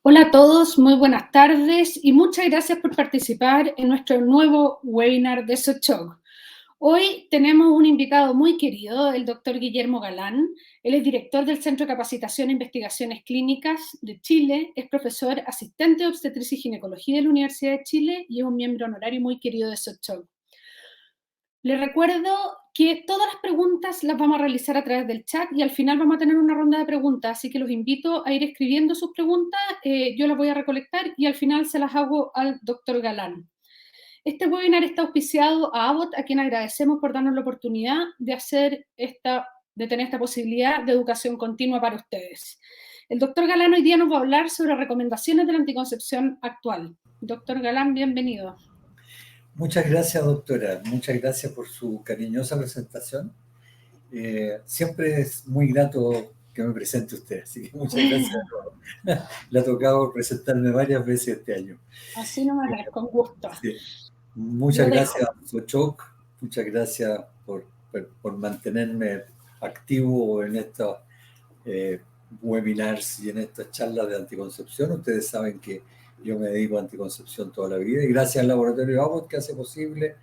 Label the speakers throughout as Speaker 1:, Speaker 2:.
Speaker 1: Hola a todos, muy buenas tardes y muchas gracias por participar en nuestro nuevo webinar de Sochog. Hoy tenemos un invitado muy querido, el doctor Guillermo Galán. Él es director del Centro de Capacitación e Investigaciones Clínicas de Chile, es profesor asistente de obstetricia y ginecología de la Universidad de Chile y es un miembro honorario muy querido de Sochog. Les recuerdo que todas las preguntas las vamos a realizar a través del chat y al final vamos a tener una ronda de preguntas, así que los invito a ir escribiendo sus preguntas, yo las voy a recolectar y al final se las hago al doctor Galán. Este webinar está auspiciado a Abbott, a quien agradecemos por darnos la oportunidad de tener esta posibilidad de educación continua para ustedes. El doctor Galán hoy día nos va a hablar sobre recomendaciones de la anticoncepción actual. Doctor Galán, bienvenido.
Speaker 2: Muchas gracias, doctora. Muchas gracias por su cariñosa presentación. Siempre es muy grato que me presente usted, así que muchas gracias. Le ha tocado presentarme varias veces este año.
Speaker 1: Así nomás, con gusto.
Speaker 2: Sí. Muchas gracias, Sochog. Muchas gracias por mantenerme activo en estos webinars y en estas charlas de anticoncepción. Ustedes saben que yo me dedico a anticoncepción toda la vida y gracias al laboratorio Abbott que hace posible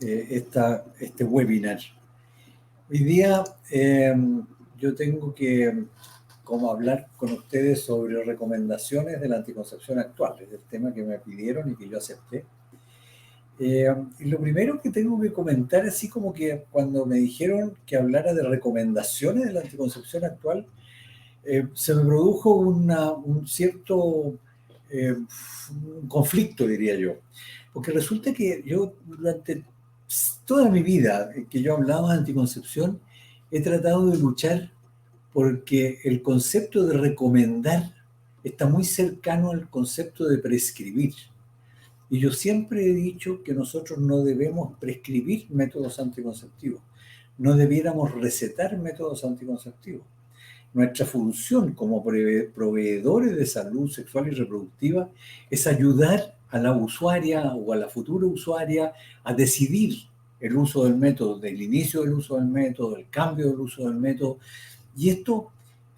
Speaker 2: este webinar. Hoy día yo tengo que hablar con ustedes sobre recomendaciones de la anticoncepción actual. Es el tema que me pidieron y que yo acepté. Y lo primero que tengo que comentar, así como que cuando me dijeron que hablara de recomendaciones de la anticoncepción actual, se me produjo un cierto un conflicto, diría yo. Porque resulta que yo durante toda mi vida que yo hablaba de anticoncepción, he tratado de luchar porque el concepto de recomendar está muy cercano al concepto de prescribir. Y yo siempre he dicho que nosotros no debemos prescribir métodos anticonceptivos, no debiéramos recetar métodos anticonceptivos. Nuestra función como proveedores de salud sexual y reproductiva es ayudar a la usuaria o a la futura usuaria a decidir el uso del método, del inicio del uso del método, el cambio del uso del método, y esto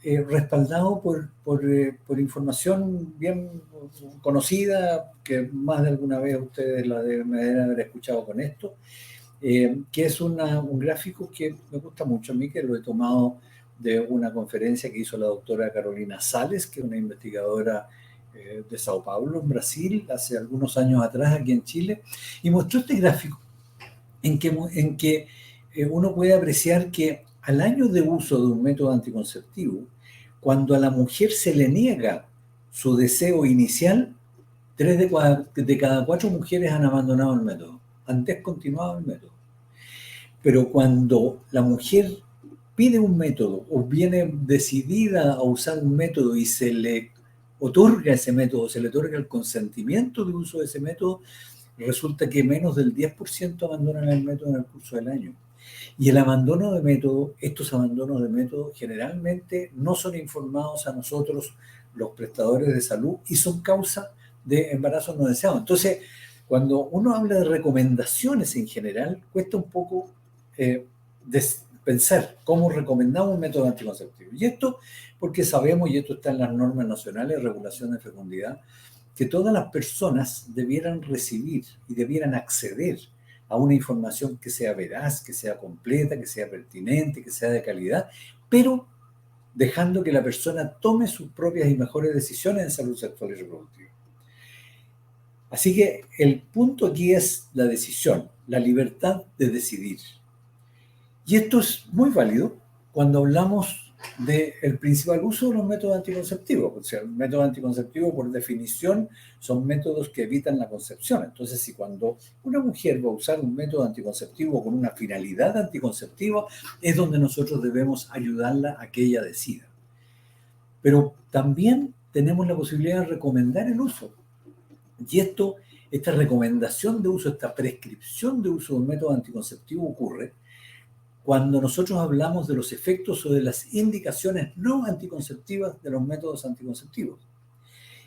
Speaker 2: respaldado por información bien conocida, que más de alguna vez ustedes me deben haber escuchado con esto, que es un gráfico que me gusta mucho a mí, que lo he tomado de una conferencia que hizo la doctora Carolina Sales, que es una investigadora de Sao Paulo, en Brasil, hace algunos años atrás aquí en Chile, y mostró este gráfico en que uno puede apreciar que al año de uso de un método anticonceptivo, cuando a la mujer se le niega su deseo inicial, 3 de cada 4 mujeres han abandonado el método, han descontinuado el método. Pero cuando la mujer pide un método o viene decidida a usar un método y se le otorga ese método, se le otorga el consentimiento de uso de ese método, resulta que menos del 10% abandonan el método en el curso del año. Y el abandono de método, estos abandonos de método generalmente no son informados a nosotros, los prestadores de salud, y son causa de embarazos no deseados. Entonces, cuando uno habla de recomendaciones en general, cuesta un poco pensar cómo recomendamos un método anticonceptivo. Y esto porque sabemos, y esto está en las normas nacionales de regulación de fecundidad, que todas las personas debieran recibir y debieran acceder a una información que sea veraz, que sea completa, que sea pertinente, que sea de calidad, pero dejando que la persona tome sus propias y mejores decisiones en salud sexual y reproductiva. Así que el punto aquí es la decisión, la libertad de decidir. Y esto es muy válido cuando hablamos del principal uso de los métodos anticonceptivos. O sea, el método anticonceptivo, por definición, son métodos que evitan la concepción. Entonces, si cuando una mujer va a usar un método anticonceptivo con una finalidad anticonceptiva, es donde nosotros debemos ayudarla a que ella decida. Pero también tenemos la posibilidad de recomendar el uso. Y esta recomendación de uso, esta prescripción de uso de un método anticonceptivo ocurre cuando nosotros hablamos de los efectos o de las indicaciones no anticonceptivas de los métodos anticonceptivos.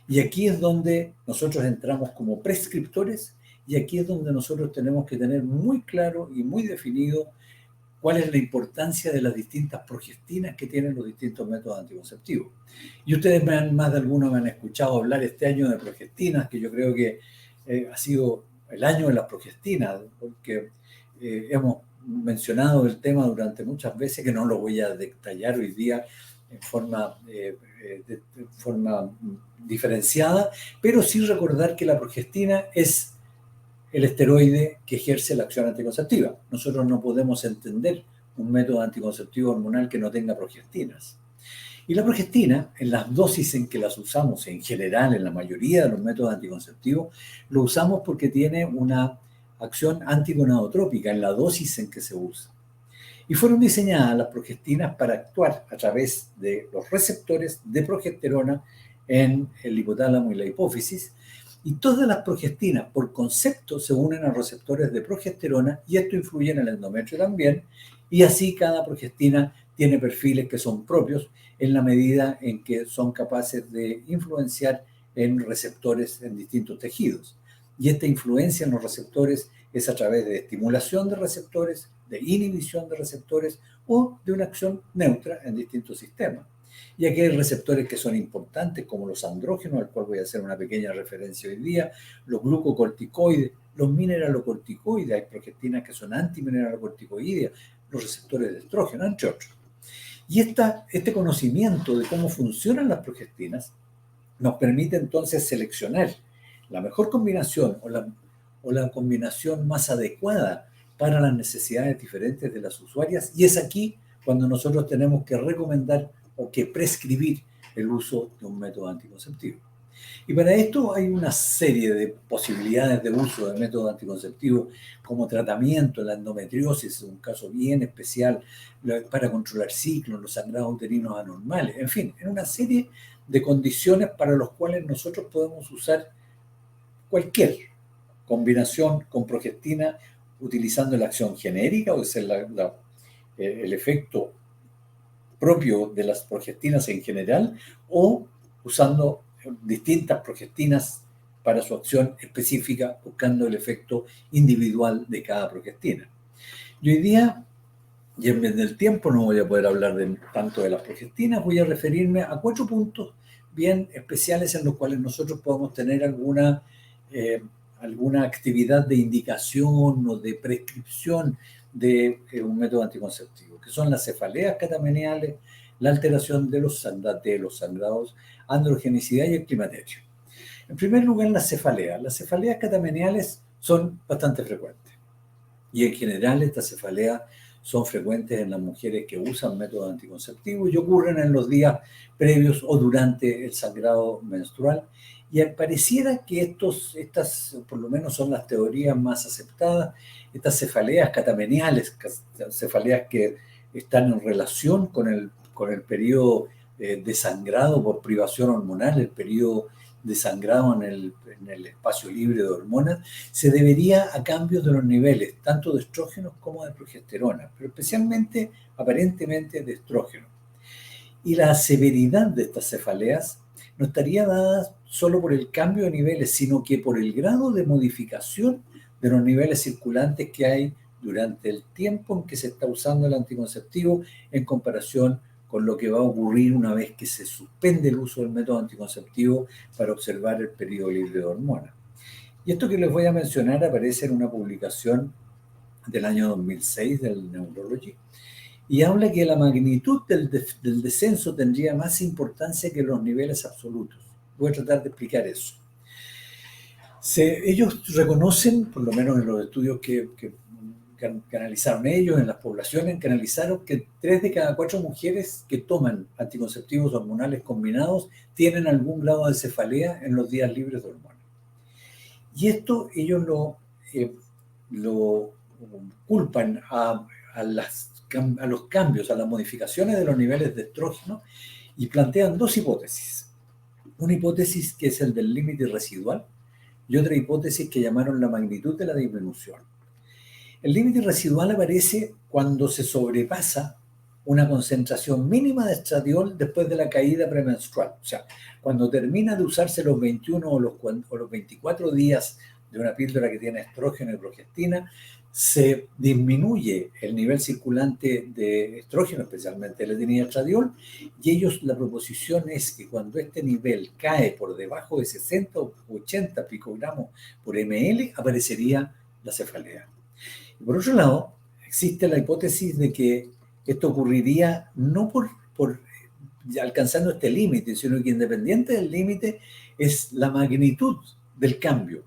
Speaker 2: Y aquí es donde nosotros entramos como prescriptores y aquí es donde nosotros tenemos que tener muy claro y muy definido cuál es la importancia de las distintas progestinas que tienen los distintos métodos anticonceptivos. Y ustedes más de alguno me han escuchado hablar este año de progestinas, que yo creo que ha sido el año de las progestinas, porque hemos mencionado el tema durante muchas veces, que no lo voy a detallar hoy día en forma diferenciada, pero sí recordar que la progestina es el esteroide que ejerce la acción anticonceptiva. Nosotros no podemos entender un método anticonceptivo hormonal que no tenga progestinas. Y la progestina, en las dosis en que las usamos en general, en la mayoría de los métodos anticonceptivos, lo usamos porque tiene una acción antigonadotrópica en la dosis en que se usa. Y fueron diseñadas las progestinas para actuar a través de los receptores de progesterona en el hipotálamo y la hipófisis. Y todas las progestinas, por concepto, se unen a receptores de progesterona y esto influye en el endometrio también. Y así cada progestina tiene perfiles que son propios en la medida en que son capaces de influenciar en receptores en distintos tejidos. Y esta influencia en los receptores es a través de estimulación de receptores, de inhibición de receptores o de una acción neutra en distintos sistemas. Y aquí hay receptores que son importantes, como los andrógenos, al cual voy a hacer una pequeña referencia hoy día, los glucocorticoides, los mineralocorticoides, hay progestinas que son antimineralocorticoides, los receptores de estrógeno, entre otros. Y este conocimiento de cómo funcionan las progestinas nos permite entonces seleccionar la mejor combinación o la combinación más adecuada para las necesidades diferentes de las usuarias. Y es aquí cuando nosotros tenemos que recomendar o que prescribir el uso de un método anticonceptivo. Y para esto hay una serie de posibilidades de uso de métodos anticonceptivos como tratamiento, la endometriosis, un caso bien especial, para controlar ciclos, los sangrados uterinos anormales, en fin, en una serie de condiciones para las cuales nosotros podemos usar cualquier combinación con progestina utilizando la acción genérica, o sea, el efecto propio de las progestinas en general, o usando distintas progestinas para su acción específica, buscando el efecto individual de cada progestina. Y hoy día, y en vez del tiempo, no voy a poder hablar tanto de las progestinas, voy a referirme a 4 puntos bien especiales en los cuales nosotros podemos tener alguna actividad de indicación o de prescripción de un método anticonceptivo, que son las cefaleas catameniales, la alteración de los sangrados, androgenicidad y el climaterio. En primer lugar, las cefaleas. Las cefaleas catameniales son bastante frecuentes. Y en general estas cefaleas son frecuentes en las mujeres que usan métodos anticonceptivos y ocurren en los días previos o durante el sangrado menstrual. Y pareciera que estas, por lo menos son las teorías más aceptadas, estas cefaleas catameniales, cefaleas que están en relación con el periodo de sangrado por privación hormonal, el periodo de sangrado en el espacio libre de hormonas, se debería a cambios de los niveles, tanto de estrógenos como de progesterona, pero especialmente, aparentemente, de estrógeno. Y la severidad de estas cefaleas no estaría dada solo por el cambio de niveles, sino que por el grado de modificación de los niveles circulantes que hay durante el tiempo en que se está usando el anticonceptivo en comparación con lo que va a ocurrir una vez que se suspende el uso del método anticonceptivo para observar el periodo libre de hormonas. Y esto que les voy a mencionar aparece en una publicación del año 2006 del Neurology y habla que la magnitud del descenso tendría más importancia que los niveles absolutos. Voy a tratar de explicar eso. Ellos reconocen, por lo menos en los estudios que analizaron ellos, en las poblaciones que analizaron, que 3 de cada 4 mujeres que toman anticonceptivos hormonales combinados tienen algún grado de cefalea en los días libres de hormonas. Y esto ellos lo culpan a los cambios, a las modificaciones de los niveles de estrógeno y plantean 2 hipótesis. Una hipótesis que es el del límite residual y otra hipótesis que llamaron la magnitud de la disminución. El límite residual aparece cuando se sobrepasa una concentración mínima de estradiol después de la caída premenstrual. O sea, cuando termina de usarse los 21 o los 24 días de una píldora que tiene estrógeno y progestina, se disminuye el nivel circulante de estrógeno, especialmente el etradiol, y la proposición es que cuando este nivel cae por debajo de 60 o 80 picogramos por ml, aparecería la cefalea. Y por otro lado, existe la hipótesis de que esto ocurriría no por alcanzando este límite, sino que independiente del límite es la magnitud del cambio.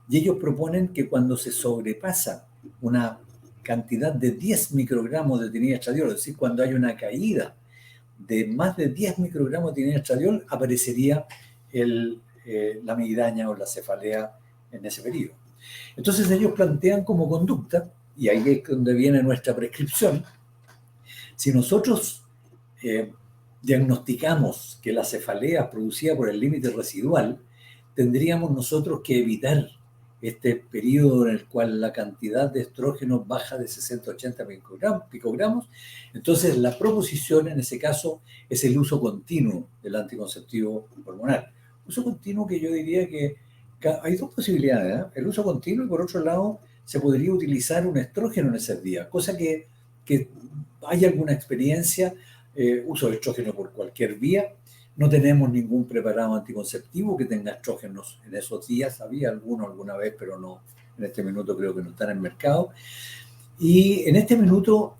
Speaker 2: Y ellos proponen que cuando se sobrepasa una cantidad de 10 microgramos de etradiol, es decir, cuando hay una caída de más de 10 microgramos de etradiol, aparecería la migraña o la cefalea en ese periodo. Entonces ellos plantean como conducta, y ahí es donde viene nuestra prescripción, si nosotros diagnosticamos que la cefalea producida por el límite residual, tendríamos nosotros que evitar este periodo en el cual la cantidad de estrógeno baja de 60 a 80 picogramos. Entonces, la proposición en ese caso es el uso continuo del anticonceptivo hormonal. Uso continuo que yo diría que hay dos posibilidades, ¿eh? El uso continuo y por otro lado se podría utilizar un estrógeno en esos días, cosa que hay alguna experiencia, uso de estrógeno por cualquier vía. No tenemos ningún preparado anticonceptivo que tenga estrógenos en esos días. Había alguno alguna vez, pero no, en este minuto creo que no están en el mercado. Y en este minuto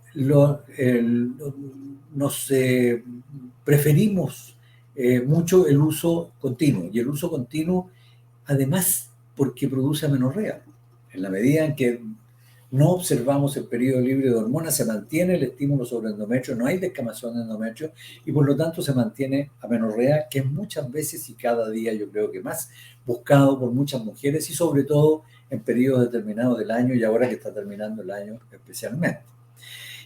Speaker 2: preferimos mucho el uso continuo. Y el uso continuo, además, porque produce amenorrea. En la medida en que no observamos el periodo libre de hormonas, se mantiene el estímulo sobre el endometrio, no hay descamación de endometrio y por lo tanto se mantiene amenorrea, que es muchas veces y cada día yo creo que más buscado por muchas mujeres y sobre todo en periodos determinados del año y ahora que está terminando el año especialmente.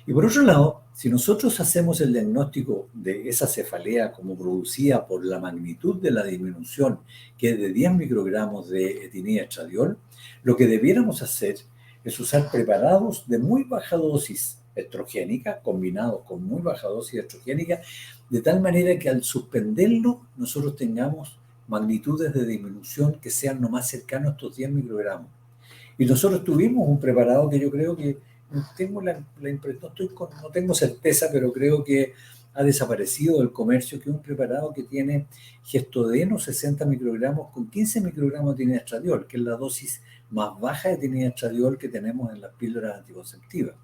Speaker 2: Y por otro lado, si nosotros hacemos el diagnóstico de esa cefalea como producida por la magnitud de la disminución, que es de 10 microgramos de etradiol, lo que debiéramos hacer es usar preparados de muy baja dosis estrogénica, combinados con muy baja dosis estrogénica, de tal manera que al suspenderlo nosotros tengamos magnitudes de disminución que sean lo más cercanos a estos 10 microgramos. Y nosotros tuvimos un preparado que yo creo que, no tengo certeza, pero creo que ha desaparecido del comercio, que es un preparado que tiene gestodeno 60 microgramos con 15 microgramos de estradiol, que es la dosis más baja de estradiol que tenemos en las píldoras anticonceptivas.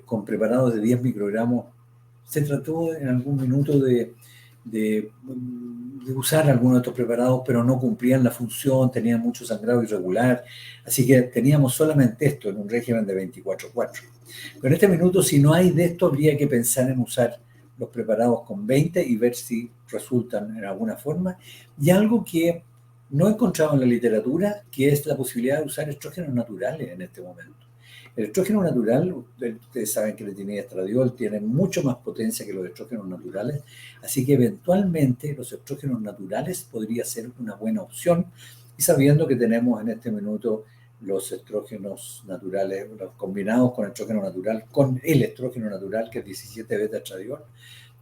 Speaker 2: Con preparados de 10 microgramos, se trató en algún minuto de usar algunos de estos preparados, pero no cumplían la función, tenían mucho sangrado irregular, así que teníamos solamente esto en un régimen de 24/4. Pero en este minuto, si no hay de esto, habría que pensar en usar los preparados con 20 y ver si resultan en alguna forma. Y algo que no he encontrado en la literatura, que es la posibilidad de usar estrógenos naturales en este momento. El estrógeno natural, ustedes saben que el estradiol tiene mucho más potencia que los estrógenos naturales, así que eventualmente los estrógenos naturales podría ser una buena opción, y sabiendo que tenemos en este minuto los estrógenos naturales, los combinados con estrógeno natural, con el estrógeno natural, que es 17-beta-estradiol,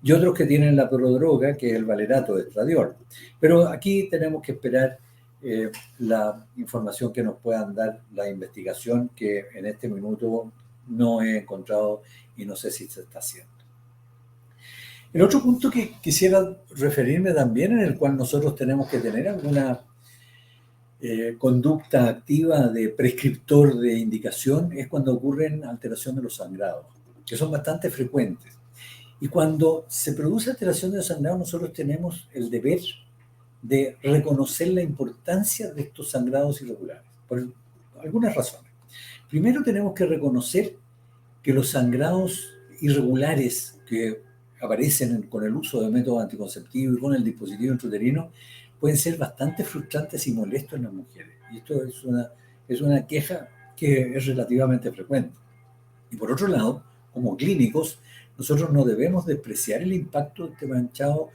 Speaker 2: y otros que tienen la prodroga, que es el valerato de estradiol. Pero aquí tenemos que esperar la información que nos puedan dar la investigación, que en este minuto no he encontrado y no sé si se está haciendo. El otro punto que quisiera referirme también, en el cual nosotros tenemos que tener alguna conducta activa de prescriptor de indicación, es cuando ocurren alteración de los sangrados, que son bastante frecuentes. Y cuando se produce alteración de los sangrados, nosotros tenemos el deber de reconocer la importancia de estos sangrados irregulares, por algunas razones. Primero tenemos que reconocer que los sangrados irregulares que aparecen con el uso de métodos anticonceptivos y con el dispositivo intrauterino pueden ser bastante frustrantes y molestos en las mujeres. Y esto es una queja que es relativamente frecuente. Y por otro lado, como clínicos, nosotros no debemos despreciar el impacto de este manchado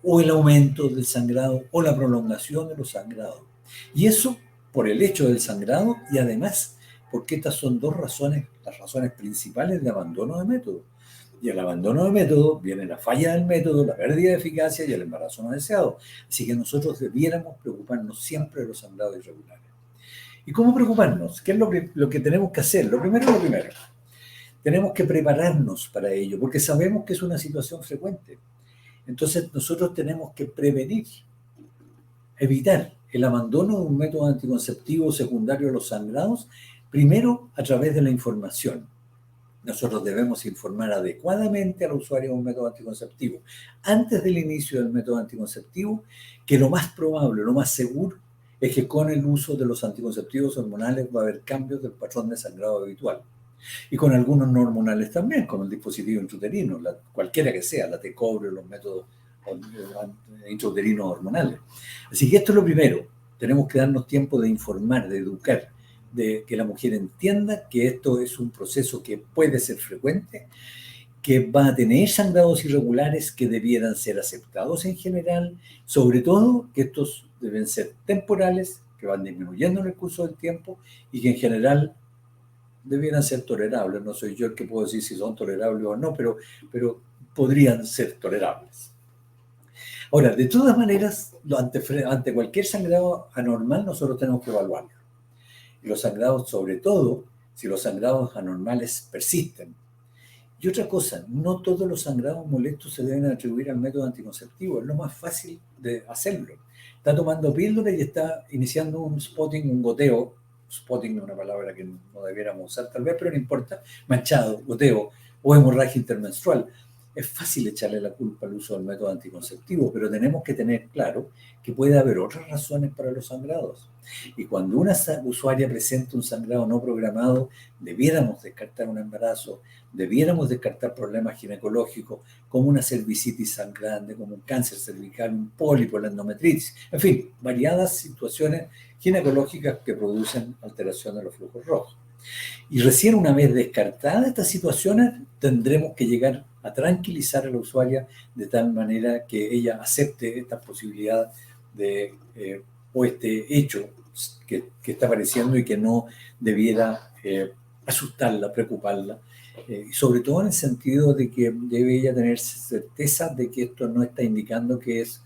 Speaker 2: o el aumento del sangrado o la prolongación de los sangrados. Y eso por el hecho del sangrado y además porque estas son dos razones, las razones principales de abandono de método. Y el abandono de método viene la falla del método, la pérdida de eficacia y el embarazo no deseado. Así que nosotros debiéramos preocuparnos siempre de los sangrados irregulares. ¿Y cómo preocuparnos? ¿Qué es lo que tenemos que hacer? Lo primero. Tenemos que prepararnos para ello, porque sabemos que es una situación frecuente. Entonces nosotros tenemos que prevenir, evitar el abandono de un método anticonceptivo secundario a los sangrados, primero a través de la información. Nosotros debemos informar adecuadamente al usuario de un método anticonceptivo antes del inicio del método anticonceptivo, que lo más probable, lo más seguro, es que con el uso de los anticonceptivos hormonales va a haber cambios del patrón de sangrado habitual. Y con algunos no hormonales también, como el dispositivo intrauterino, cualquiera que sea, la T-cobre, los métodos intrauterinos hormonales. Así que esto es lo primero. Tenemos que darnos tiempo de informar, de educar, de que la mujer entienda que esto es un proceso que puede ser frecuente, que va a tener sangrados irregulares que debieran ser aceptados en general, sobre todo que estos deben ser temporales, que van disminuyendo en el curso del tiempo y que en general debieran ser tolerables. No soy yo el que puedo decir si son tolerables o no, pero podrían ser tolerables. Ahora, de todas maneras, ante cualquier sangrado anormal, nosotros tenemos que evaluarlo. Y los sangrados, sobre todo, si los sangrados anormales persisten. Y otra cosa, no todos los sangrados molestos se deben atribuir al método anticonceptivo. Es lo más fácil de hacerlo. Está tomando píldora y está iniciando un spotting, un goteo. Spotting no es una palabra que no debiéramos usar tal vez, pero no importa. Manchado, goteo o hemorragia intermenstrual. Es fácil echarle la culpa al uso del método anticonceptivo, pero tenemos que tener claro que puede haber otras razones para los sangrados. Y cuando una usuaria presenta un sangrado no programado, debiéramos descartar un embarazo, debiéramos descartar problemas ginecológicos como una cervicitis sangrante, como un cáncer cervical, un pólipo, la endometritis, en fin, variadas situaciones ginecológicas que producen alteración de los flujos rojos. Y recién una vez descartadas estas situaciones, tendremos que llegar a tranquilizar a la usuaria de tal manera que ella acepte esta posibilidad de, o este hecho que está apareciendo y que no debiera asustarla, preocuparla, y sobre todo en el sentido de que debe ella tener certeza de que esto no está indicando que es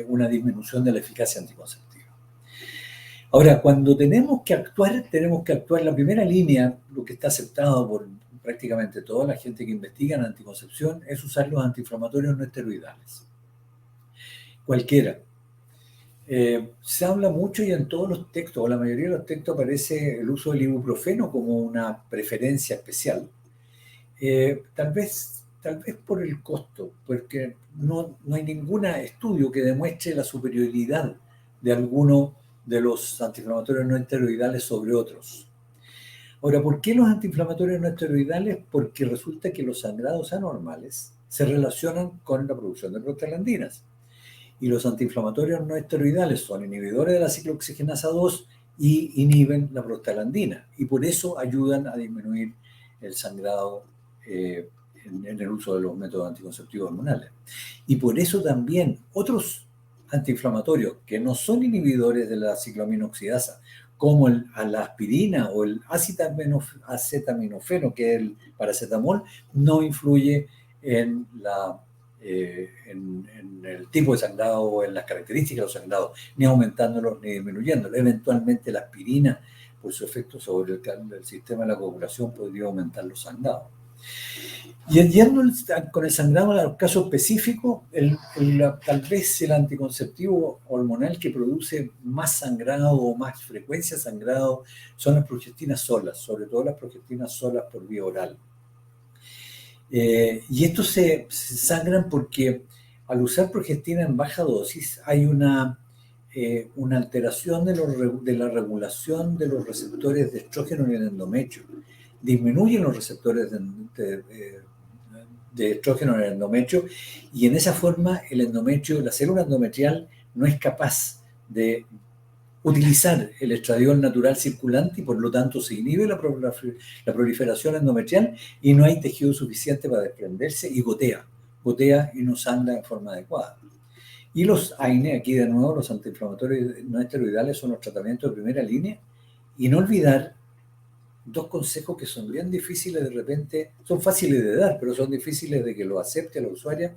Speaker 2: una disminución de la eficacia anticonceptiva. Ahora, cuando tenemos que actuar la primera línea, lo que está aceptado por prácticamente toda la gente que investiga en anticoncepción, es usar los antiinflamatorios no esteroidales. Cualquiera. Se habla mucho y en todos los textos, o la mayoría de los textos, aparece el uso del ibuprofeno como una preferencia especial. Tal vez por el costo, porque no hay ningún estudio que demuestre la superioridad de alguno de los antiinflamatorios no esteroidales sobre otros. Ahora, ¿por qué los antiinflamatorios no esteroidales? Porque resulta que los sangrados anormales se relacionan con la producción de prostaglandinas. Y los antiinflamatorios no esteroidales son inhibidores de la ciclooxigenasa 2 y inhiben la prostaglandina. Y por eso ayudan a disminuir el sangrado en el uso de los métodos anticonceptivos hormonales. Y por eso también otros antiinflamatorios que no son inhibidores de la cicloaminoxidasa, como la aspirina o el acetaminofeno, que es el paracetamol, no influye en el tipo de sangrado o en las características de los sangrados, ni aumentándolos ni disminuyéndolos. Eventualmente la aspirina, por su efecto sobre el sistema de la coagulación, podría aumentar los sangrados. Y yendo con el sangrado a los casos específicos, tal vez el anticonceptivo hormonal que produce más sangrado o más frecuencia de sangrado son las progestinas solas, sobre todo las progestinas solas por vía oral. Y estos se sangran porque al usar progestina en baja dosis hay una alteración de la regulación de los receptores de estrógeno en el endometrio. Disminuyen los receptores de estrógeno en el endometrio y en esa forma el endometrio, la célula endometrial no es capaz de utilizar el estradiol natural circulante y por lo tanto se inhibe la proliferación endometrial y no hay tejido suficiente para desprenderse y gotea y no sangra en forma adecuada. Y los AINE, aquí de nuevo, los antiinflamatorios no esteroidales son los tratamientos de primera línea. Y no olvidar dos consejos que son bien difíciles de repente, son fáciles de dar, pero son difíciles de que lo acepte la usuaria,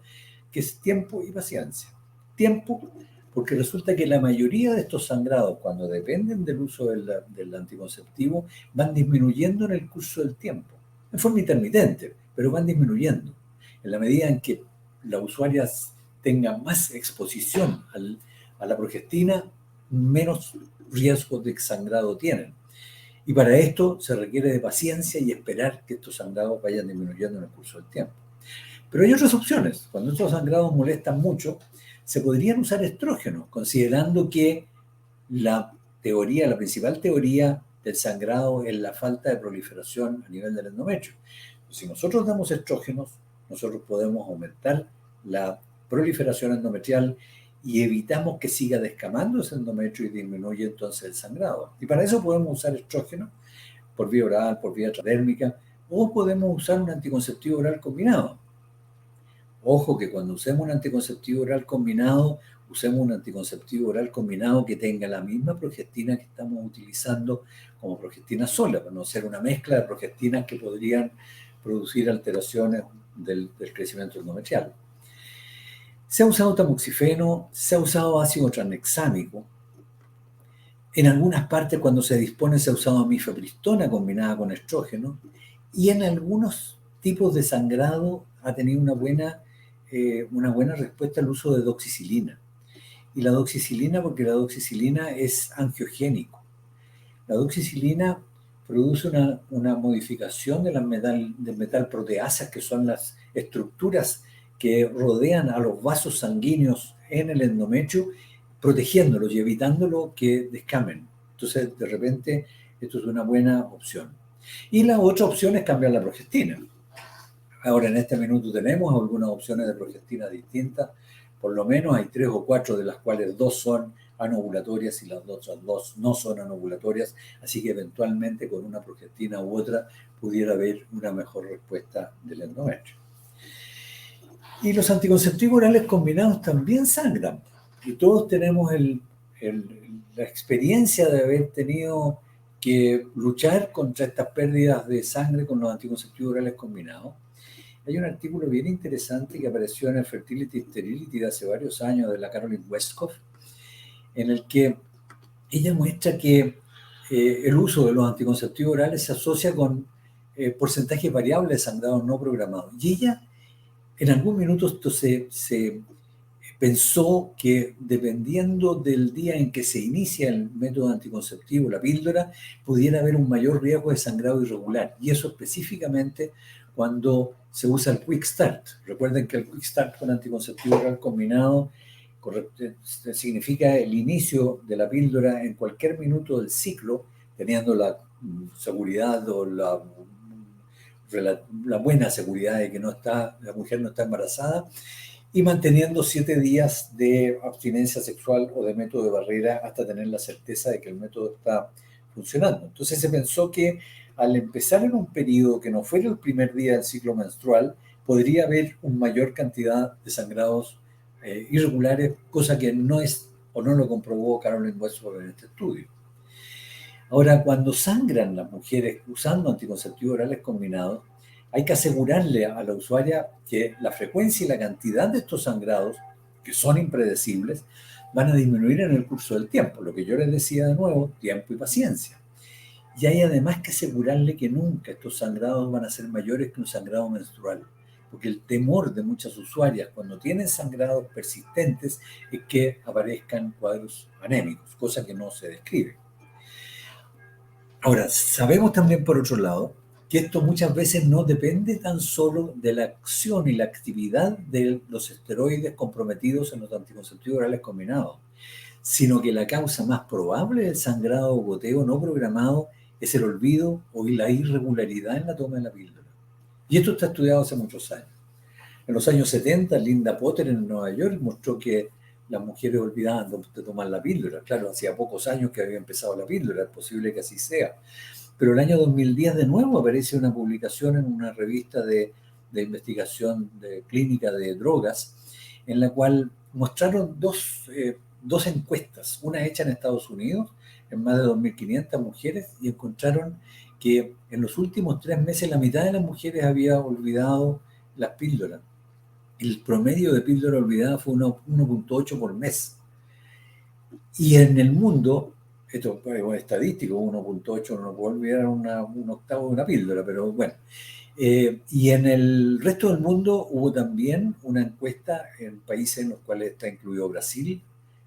Speaker 2: que es tiempo y paciencia. Tiempo, porque resulta que la mayoría de estos sangrados, cuando dependen del uso del anticonceptivo, van disminuyendo en el curso del tiempo, en forma intermitente, pero van disminuyendo. En la medida en que las usuarias tengan más exposición a la progestina, menos riesgo de sangrado tienen. Y para esto se requiere de paciencia y esperar que estos sangrados vayan disminuyendo en el curso del tiempo. Pero hay otras opciones. Cuando estos sangrados molestan mucho, se podrían usar estrógenos, considerando que la principal teoría del sangrado es la falta de proliferación a nivel del endometrio. Si nosotros damos estrógenos, nosotros podemos aumentar la proliferación endometrial y evitamos que siga descamando ese endometrio y disminuye entonces el sangrado. Y para eso podemos usar estrógenos por vía oral, por vía transdérmica, o podemos usar un anticonceptivo oral combinado. Ojo que cuando usemos un anticonceptivo oral combinado, usemos un anticonceptivo oral combinado que tenga la misma progestina que estamos utilizando como progestina sola, para no ser una mezcla de progestinas que podrían producir alteraciones del crecimiento endometrial. Se ha usado tamoxifeno, se ha usado ácido tranexámico. En algunas partes, cuando se dispone, se ha usado mifepristona combinada con estrógeno. Y en algunos tipos de sangrado ha tenido una buena respuesta al uso de doxicilina. Y la doxicilina, porque la doxicilina es angiogénico. La doxicilina produce una modificación de metal proteasas, que son las estructuras que rodean a los vasos sanguíneos en el endometrio, protegiéndolos y evitándolo que descamen. Entonces, de repente, esto es una buena opción. Y la otra opción es cambiar la progestina. Ahora, en este minuto tenemos algunas opciones de progestina distintas. Por lo menos hay 3 o 4, de las cuales 2 son anovulatorias y las otras 2 no son anovulatorias. Así que eventualmente con una progestina u otra pudiera haber una mejor respuesta del endometrio. Y los anticonceptivos orales combinados también sangran. Y todos tenemos la experiencia de haber tenido que luchar contra estas pérdidas de sangre con los anticonceptivos orales combinados. Hay un artículo bien interesante que apareció en el Fertility Sterility de hace varios años de la Caroline Westcott, en el que ella muestra que el uso de los anticonceptivos orales se asocia con porcentajes variables de sangrado no programado. Y ella, en algún minuto, esto se pensó que dependiendo del día en que se inicia el método anticonceptivo, la píldora, pudiera haber un mayor riesgo de sangrado irregular. Y eso específicamente cuando se usa el Quick Start. Recuerden que el Quick Start con anticonceptivo oral combinado significa el inicio de la píldora en cualquier minuto del ciclo, teniendo la seguridad o la buena seguridad de que la mujer no está embarazada, y manteniendo 7 días de abstinencia sexual o de método de barrera hasta tener la certeza de que el método está funcionando. Entonces se pensó que al empezar en un periodo que no fuera el primer día del ciclo menstrual, podría haber una mayor cantidad de sangrados irregulares, cosa que no es o no lo comprobó Caroline Westcott en este estudio. Ahora, cuando sangran las mujeres usando anticonceptivos orales combinados, hay que asegurarle a la usuaria que la frecuencia y la cantidad de estos sangrados, que son impredecibles, van a disminuir en el curso del tiempo. Lo que yo les decía de nuevo, tiempo y paciencia. Y hay además que asegurarle que nunca estos sangrados van a ser mayores que un sangrado menstrual. Porque el temor de muchas usuarias cuando tienen sangrados persistentes es que aparezcan cuadros anémicos, cosa que no se describe. Ahora, sabemos también por otro lado que esto muchas veces no depende tan solo de la acción y la actividad de los esteroides comprometidos en los anticonceptivos orales combinados, sino que la causa más probable del sangrado o goteo no programado es el olvido o la irregularidad en la toma de la píldora. Y esto está estudiado hace muchos años. En los años 70, Linda Potter en Nueva York mostró que las mujeres olvidaban de tomar la píldora. Claro, hacía pocos años que había empezado la píldora, es posible que así sea. Pero el año 2010 de nuevo aparece una publicación en una revista de investigación clínica de drogas, en la cual mostraron dos encuestas, una hecha en Estados Unidos, en más de 2.500 mujeres, y encontraron que en los últimos 3 meses la mitad de las mujeres había olvidado las píldoras. El promedio de píldora olvidada fue 1.8 por mes. Y en el mundo, esto es estadístico, 1.8, no puedo olvidar un octavo de una píldora, pero bueno. Y en el resto del mundo hubo también una encuesta en países en los cuales está incluido Brasil,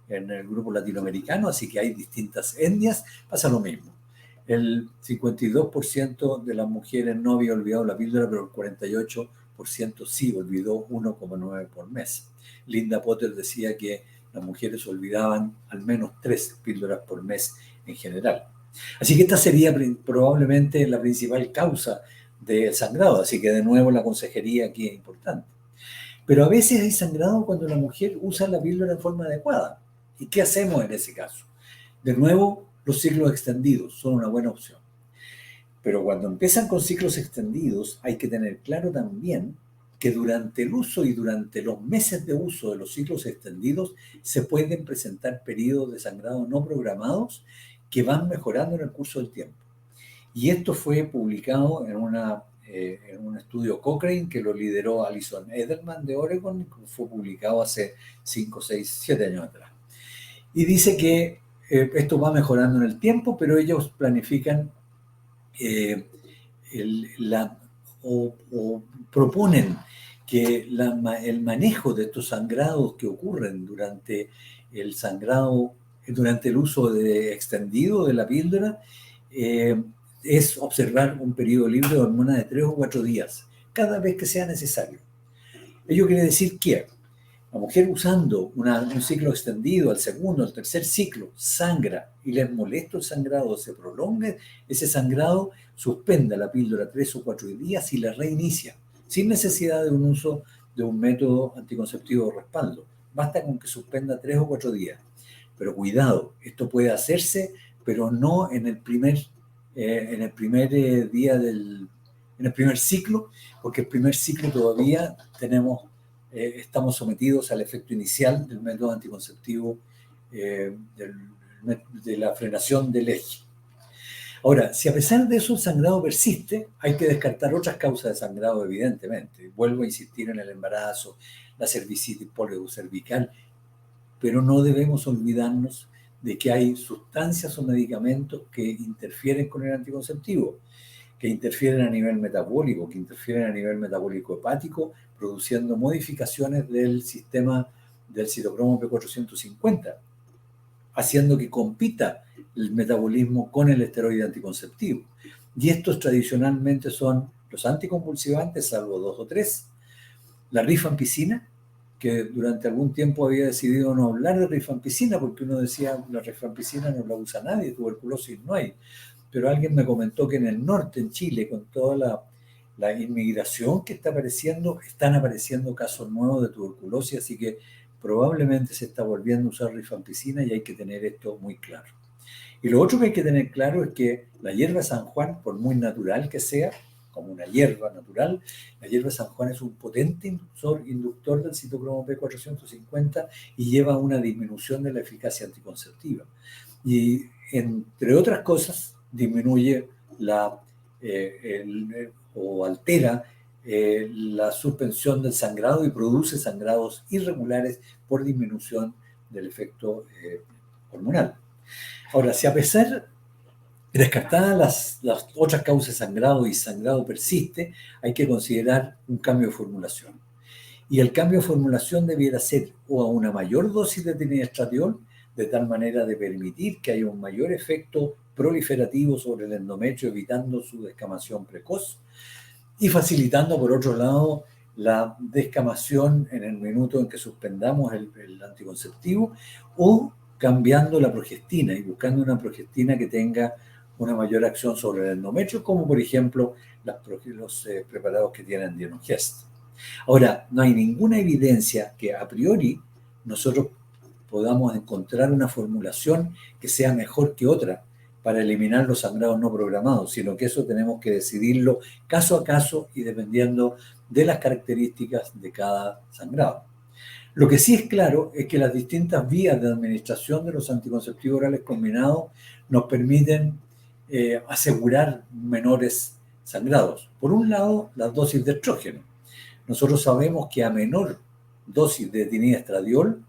Speaker 2: en el grupo latinoamericano, así que hay distintas etnias, pasa lo mismo. El 52% de las mujeres no había olvidado la píldora, pero el 48% sí olvidó 1,9 por mes. Linda Potter decía que las mujeres olvidaban al menos 3 píldoras por mes en general. Así que esta sería probablemente la principal causa de sangrado, así que de nuevo la consejería aquí es importante. Pero a veces hay sangrado cuando la mujer usa la píldora en forma adecuada. ¿Y qué hacemos en ese caso? De nuevo, los ciclos extendidos son una buena opción. Pero cuando empiezan con ciclos extendidos, hay que tener claro también que durante el uso y durante los meses de uso de los ciclos extendidos se pueden presentar periodos de sangrado no programados que van mejorando en el curso del tiempo. Y esto fue publicado en un estudio Cochrane que lo lideró Alison Edelman de Oregon, que fue publicado hace 5, 6, 7 años atrás. Y dice que esto va mejorando en el tiempo, pero ellos planifican o proponen que el manejo de estos sangrados que ocurren durante el sangrado, durante el uso extendido de la píldora, es observar un periodo libre de hormonas de 3 o 4 días, cada vez que sea necesario. Ello quiere decir que la mujer usando un ciclo extendido, al segundo, al tercer ciclo, sangra y les molesta el sangrado, se prolonga ese sangrado, suspenda la píldora 3 o 4 días y la reinicia, sin necesidad de un uso de un método anticonceptivo de respaldo. Basta con que suspenda 3 o 4 días. Pero cuidado, esto puede hacerse, pero no en el primer día en el primer ciclo, porque el primer ciclo todavía estamos sometidos al efecto inicial del método anticonceptivo de la frenación del eje. Ahora, si a pesar de eso el sangrado persiste, hay que descartar otras causas de sangrado, evidentemente. Vuelvo a insistir en el embarazo, la cervicitis poliocervical, pero no debemos olvidarnos de que hay sustancias o medicamentos que interfieren con el anticonceptivo, que interfieren a nivel metabólico, que interfieren a nivel metabólico hepático, produciendo modificaciones del sistema del citocromo P450, haciendo que compita el metabolismo con el esteroide anticonceptivo. Y estos tradicionalmente son los anticonvulsivantes, salvo 2 o 3, la rifampicina, que durante algún tiempo había decidido no hablar de rifampicina, porque uno decía, la rifampicina no la usa nadie, tuberculosis no hay. Pero alguien me comentó que en el norte, en Chile, con toda la inmigración que está apareciendo, están apareciendo casos nuevos de tuberculosis, así que probablemente se está volviendo a usar rifampicina y hay que tener esto muy claro. Y lo otro que hay que tener claro es que la hierba San Juan, por muy natural que sea, como una hierba natural, la hierba San Juan es un potente inductor del citocromo P450 y lleva a una disminución de la eficacia anticonceptiva. Y entre otras cosas, disminuye o altera la suspensión del sangrado y produce sangrados irregulares por disminución del efecto hormonal. Ahora, si a pesar de descartadas las otras causas de sangrado y sangrado persiste, hay que considerar un cambio de formulación. Y el cambio de formulación debiera ser o a una mayor dosis de trinestradiol, de tal manera de permitir que haya un mayor efecto proliferativo sobre el endometrio, evitando su descamación precoz y facilitando, por otro lado, la descamación en el minuto en que suspendamos el anticonceptivo, o cambiando la progestina y buscando una progestina que tenga una mayor acción sobre el endometrio, como por ejemplo los preparados que tienen Dienogest. Ahora, no hay ninguna evidencia que a priori nosotros podamos encontrar una formulación que sea mejor que otra para eliminar los sangrados no programados, sino que eso tenemos que decidirlo caso a caso y dependiendo de las características de cada sangrado. Lo que sí es claro es que las distintas vías de administración de los anticonceptivos orales combinados nos permiten asegurar menores sangrados. Por un lado, las dosis de estrógeno. Nosotros sabemos que a menor dosis de diniestradiol,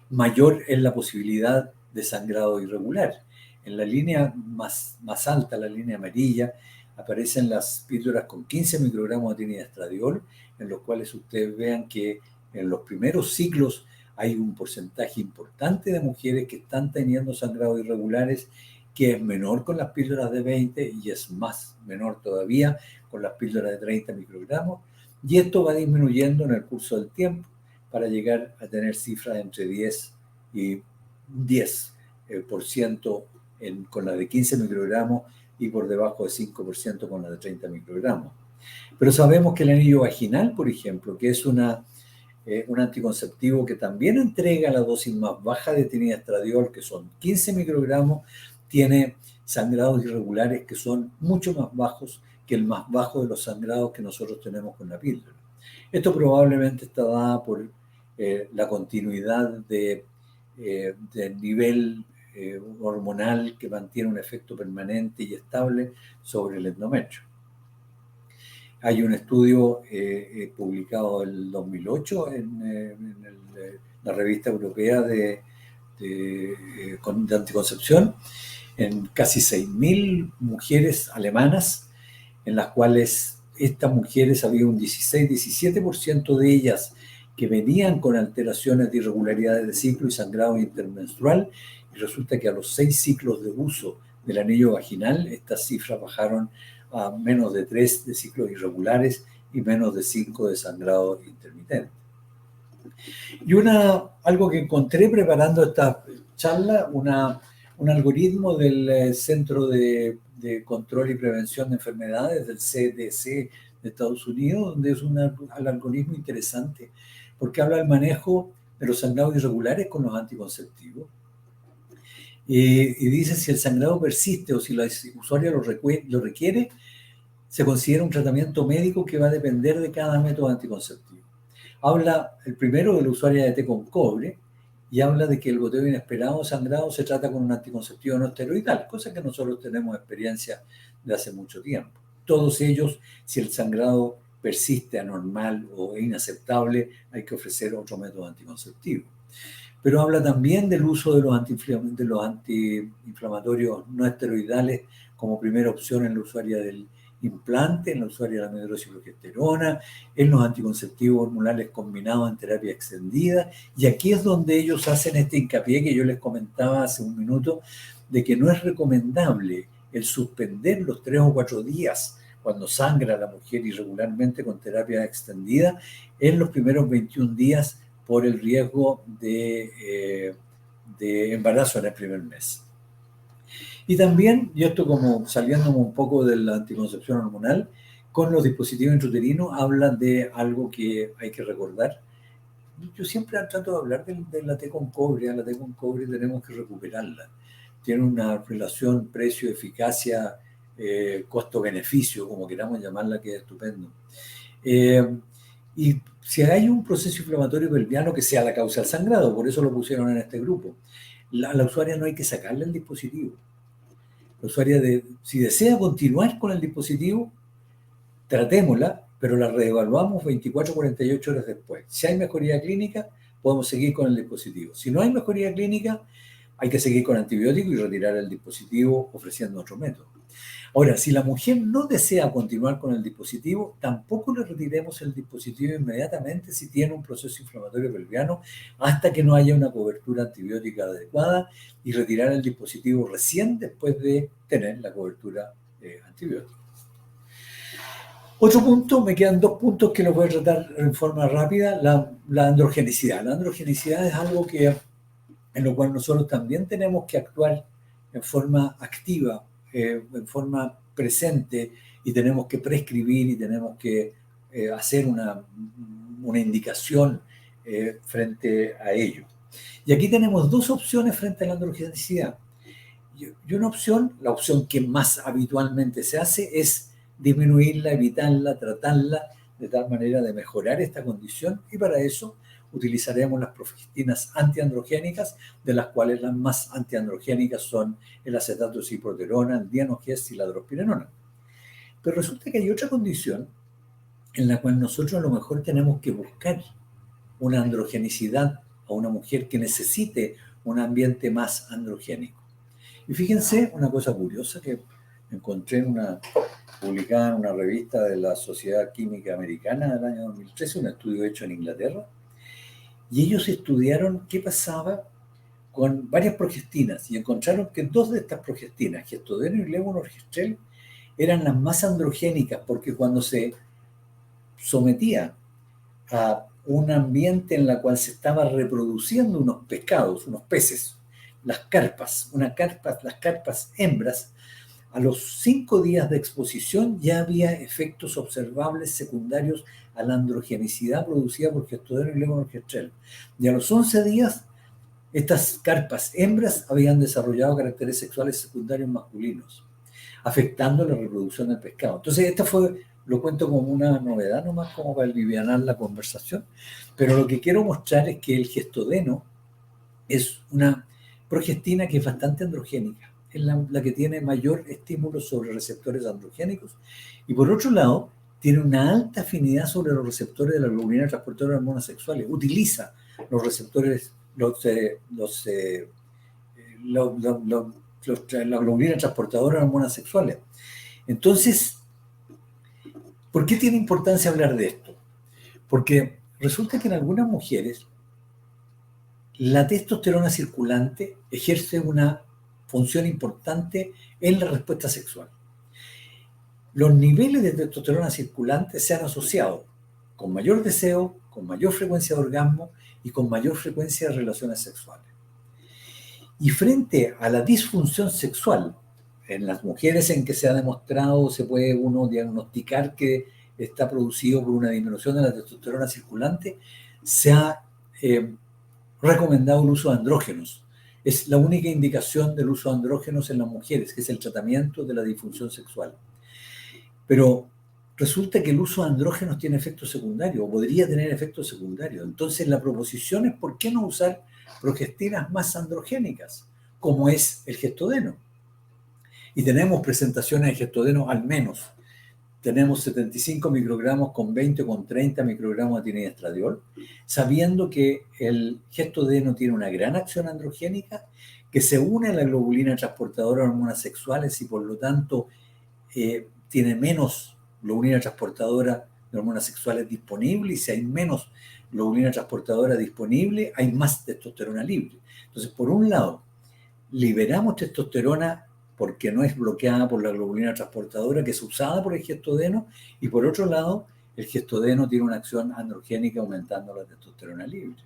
Speaker 2: mayor es la posibilidad de sangrado irregular. En la línea más alta, la línea amarilla, aparecen las píldoras con 15 microgramos de tinaestradiol, en los cuales ustedes vean que en los primeros ciclos hay un porcentaje importante de mujeres que están teniendo sangrados irregulares, que es menor con las píldoras de 20 y es más menor todavía con las píldoras de 30 microgramos. Y esto va disminuyendo en el curso del tiempo para llegar a tener cifras entre 10 y 10% con la de 15 microgramos y por debajo de 5% con la de 30 microgramos. Pero sabemos que el anillo vaginal, por ejemplo, que es un anticonceptivo que también entrega la dosis más baja de tinaestradiol, que son 15 microgramos, tiene sangrados irregulares que son mucho más bajos que el más bajo de los sangrados que nosotros tenemos con la píldora. Esto probablemente está dado por la continuidad del nivel hormonal que mantiene un efecto permanente y estable sobre el endometrio. Hay un estudio publicado en el 2008 en la revista europea de anticoncepción, en casi 6.000 mujeres alemanas, en las cuales estas mujeres había un 16-17% de ellas que venían con alteraciones de irregularidades de ciclo y sangrado intermenstrual, y resulta que a los 6 ciclos de uso del anillo vaginal, estas cifras bajaron a menos de 3 de ciclos irregulares y menos de 5 de sangrado intermitente. Y algo que encontré preparando esta charla, un algoritmo del Centro de Control y Prevención de Enfermedades, del CDC de Estados Unidos, donde es un algoritmo interesante, porque habla del manejo de los sangrados irregulares con los anticonceptivos. Y dice si el sangrado persiste o si la usuaria lo requiere, se considera un tratamiento médico que va a depender de cada método anticonceptivo. Habla el primero de la usuaria de té con cobre y habla de que el goteo inesperado o sangrado se trata con un anticonceptivo no esteroidal, cosa que nosotros tenemos experiencia de hace mucho tiempo. Todos ellos, si el sangrado persiste anormal o inaceptable, hay que ofrecer otro método anticonceptivo. Pero habla también del uso de los antiinflamatorios no esteroidales como primera opción en la usuaria del implante, en la usuaria de la medroxiprogesterona, en los anticonceptivos hormonales combinados en terapia extendida. Y aquí es donde ellos hacen este hincapié que yo les comentaba hace un minuto, de que no es recomendable el suspender los 3 o 4 días cuando sangra la mujer irregularmente con terapia extendida en los primeros 21 días por el riesgo de embarazo en el primer mes. Y también, y esto como saliéndome un poco de la anticoncepción hormonal, con los dispositivos intrauterinos hablan de algo que hay que recordar. Yo siempre trato de hablar de la té con cobre. A la té con cobre tenemos que recuperarla. Tiene una relación precio-eficacia, costo-beneficio, como queramos llamarla, que es estupendo. Y si hay un proceso inflamatorio pelviano que sea la causa del sangrado, por eso lo pusieron en este grupo, la usuaria no hay que sacarle el dispositivo. La usuaria, si desea continuar con el dispositivo, tratémosla, pero la reevaluamos 24 o 48 horas después. Si hay mejoría clínica, podemos seguir con el dispositivo. Si no hay mejoría clínica, hay que seguir con antibiótico y retirar el dispositivo ofreciendo otro método. Ahora, si la mujer no desea continuar con el dispositivo, tampoco le retiremos el dispositivo inmediatamente si tiene un proceso inflamatorio pelviano hasta que no haya una cobertura antibiótica adecuada y retirar el dispositivo recién después de tener la cobertura antibiótica. Otro punto, me quedan 2 puntos que los voy a tratar en forma rápida, la androgenicidad. La androgenicidad es algo en lo cual nosotros también tenemos que actuar en forma activa, en forma presente, y tenemos que prescribir y tenemos que hacer una indicación frente a ello. Y aquí tenemos 2 opciones frente a la androgenicidad. Y una opción, la opción que más habitualmente se hace, es disminuirla, evitarla, tratarla de tal manera de mejorar esta condición, y para eso utilizaremos las profestinas antiandrogénicas, de las cuales las más antiandrogénicas son el acetato de ciproterona, el Dianogest y la drospirenona. Pero resulta que hay otra condición en la cual nosotros a lo mejor tenemos que buscar una androgenicidad a una mujer que necesite un ambiente más androgénico. Y fíjense una cosa curiosa que encontré publicada en una revista de la Sociedad Química Americana del año 2013, un estudio hecho en Inglaterra, y ellos estudiaron qué pasaba con varias progestinas y encontraron que dos de estas progestinas, gestodeno y levonorgestrel, eran las más androgénicas porque cuando se sometía a un ambiente en el cual se estaba reproduciendo unos pescados, unos peces, las carpas hembras, a los 5 días de exposición ya había efectos observables secundarios a la androgenicidad producida por gestodeno y levonorgestrel. Y a los 11 días, estas carpas hembras habían desarrollado caracteres sexuales secundarios masculinos, afectando la reproducción del pescado. Entonces, esta fue, lo cuento como una novedad nomás, como para alivianar la conversación, pero lo que quiero mostrar es que el gestodeno es una progestina que es bastante androgénica, es la que tiene mayor estímulo sobre receptores androgénicos, y por otro lado, tiene una alta afinidad sobre los receptores de la globulina transportadora de hormonas sexuales, utiliza los receptores, la globulina transportadora de hormonas sexuales. Entonces, ¿por qué tiene importancia hablar de esto? Porque resulta que en algunas mujeres la testosterona circulante ejerce una función importante en la respuesta sexual. Los niveles de testosterona circulante se han asociado con mayor deseo, con mayor frecuencia de orgasmo y con mayor frecuencia de relaciones sexuales. Y frente a la disfunción sexual, en las mujeres en que se ha demostrado, se puede uno diagnosticar que está producido por una disminución de la testosterona circulante, se ha recomendado el uso de andrógenos. Es la única indicación del uso de andrógenos en las mujeres, que es el tratamiento de la disfunción sexual. Pero resulta que el uso de andrógenos tiene efectos secundarios, o podría tener efectos secundarios. Entonces la proposición es ¿por qué no usar progestinas más androgénicas, como es el gestodeno? Y tenemos presentaciones de gestodeno al menos. Tenemos 75 microgramos con 20 o con 30 microgramos de tineestradiol, sabiendo que el gestodeno tiene una gran acción androgénica, que se une a la globulina transportadora de hormonas sexuales y por lo tanto tiene menos globulina transportadora de hormonas sexuales disponible, y si hay menos globulina transportadora disponible, hay más testosterona libre. Entonces, por un lado, liberamos testosterona porque no es bloqueada por la globulina transportadora que es usada por el gestodeno, y por otro lado, el gestodeno tiene una acción androgénica aumentando la testosterona libre.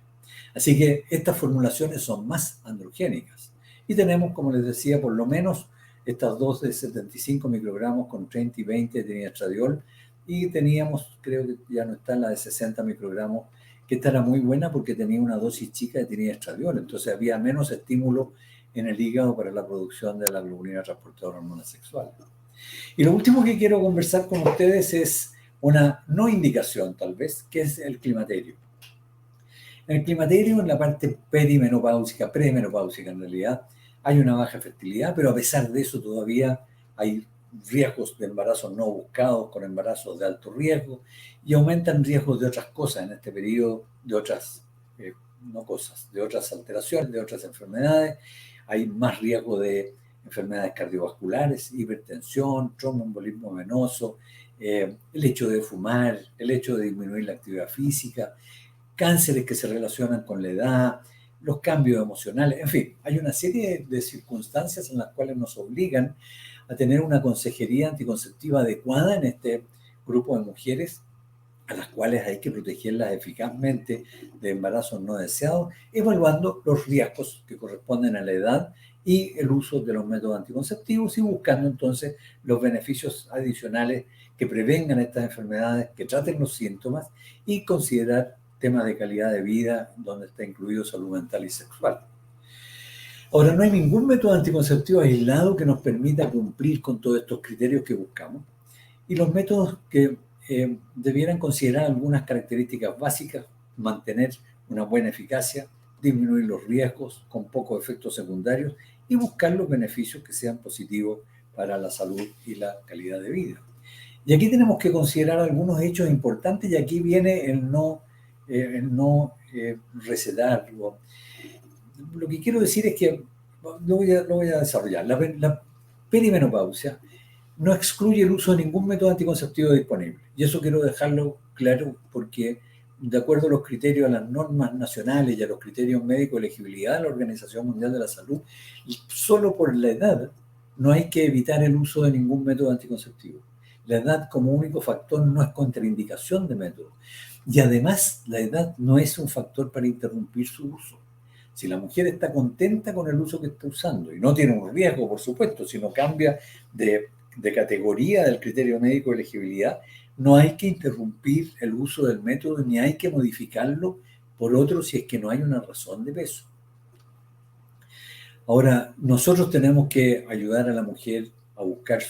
Speaker 2: Así que estas formulaciones son más androgénicas. Y tenemos, como les decía, por lo menos estas dos de 75 microgramos con 30 y 20 de tineestradiol, y teníamos, creo que ya no está, la de 60 microgramos, que esta era muy buena porque tenía una dosis chica de tineestradiol, entonces había menos estímulo en el hígado para la producción de la globulina transportadora de hormonas sexuales. Y lo último que quiero conversar con ustedes es una no indicación, tal vez, que es el climaterio. En el climaterio, en la parte perimenopáusica, premenopáusica en realidad, hay una baja fertilidad, pero a pesar de eso todavía hay riesgos de embarazos no buscados con embarazos de alto riesgo, y aumentan riesgos de otras cosas en este periodo, de otras, de otras alteraciones, de otras enfermedades. Hay más riesgo de enfermedades cardiovasculares, hipertensión, tromboembolismo venoso, el hecho de fumar, el hecho de disminuir la actividad física, cánceres que se relacionan con la edad, los cambios emocionales, en fin, hay una serie de circunstancias en las cuales nos obligan a tener una consejería anticonceptiva adecuada en este grupo de mujeres, a las cuales hay que protegerlas eficazmente de embarazos no deseados, evaluando los riesgos que corresponden a la edad y el uso de los métodos anticonceptivos, y buscando entonces los beneficios adicionales que prevengan estas enfermedades, que traten los síntomas, y considerar temas de calidad de vida donde está incluido salud mental y sexual. Ahora, no hay ningún método anticonceptivo aislado que nos permita cumplir con todos estos criterios que buscamos, y los métodos que debieran considerar algunas características básicas: mantener una buena eficacia, disminuir los riesgos con pocos efectos secundarios y buscar los beneficios que sean positivos para la salud y la calidad de vida. Y aquí tenemos que considerar algunos hechos importantes, y aquí viene el no recetarlo. Lo que quiero decir es que, lo voy a desarrollar, la perimenopausia no excluye el uso de ningún método anticonceptivo disponible. Y eso quiero dejarlo claro porque, de acuerdo a los criterios, a las normas nacionales y a los criterios médicos de elegibilidad de la Organización Mundial de la Salud, solo por la edad no hay que evitar el uso de ningún método anticonceptivo. La edad como único factor no es contraindicación de método. Y además, la edad no es un factor para interrumpir su uso. Si la mujer está contenta con el uso que está usando y no tiene un riesgo, por supuesto, sino cambia de categoría del criterio médico de elegibilidad, no hay que interrumpir el uso del método ni hay que modificarlo por otro si es que no hay una razón de peso. Ahora, nosotros tenemos que ayudar a la mujer a buscar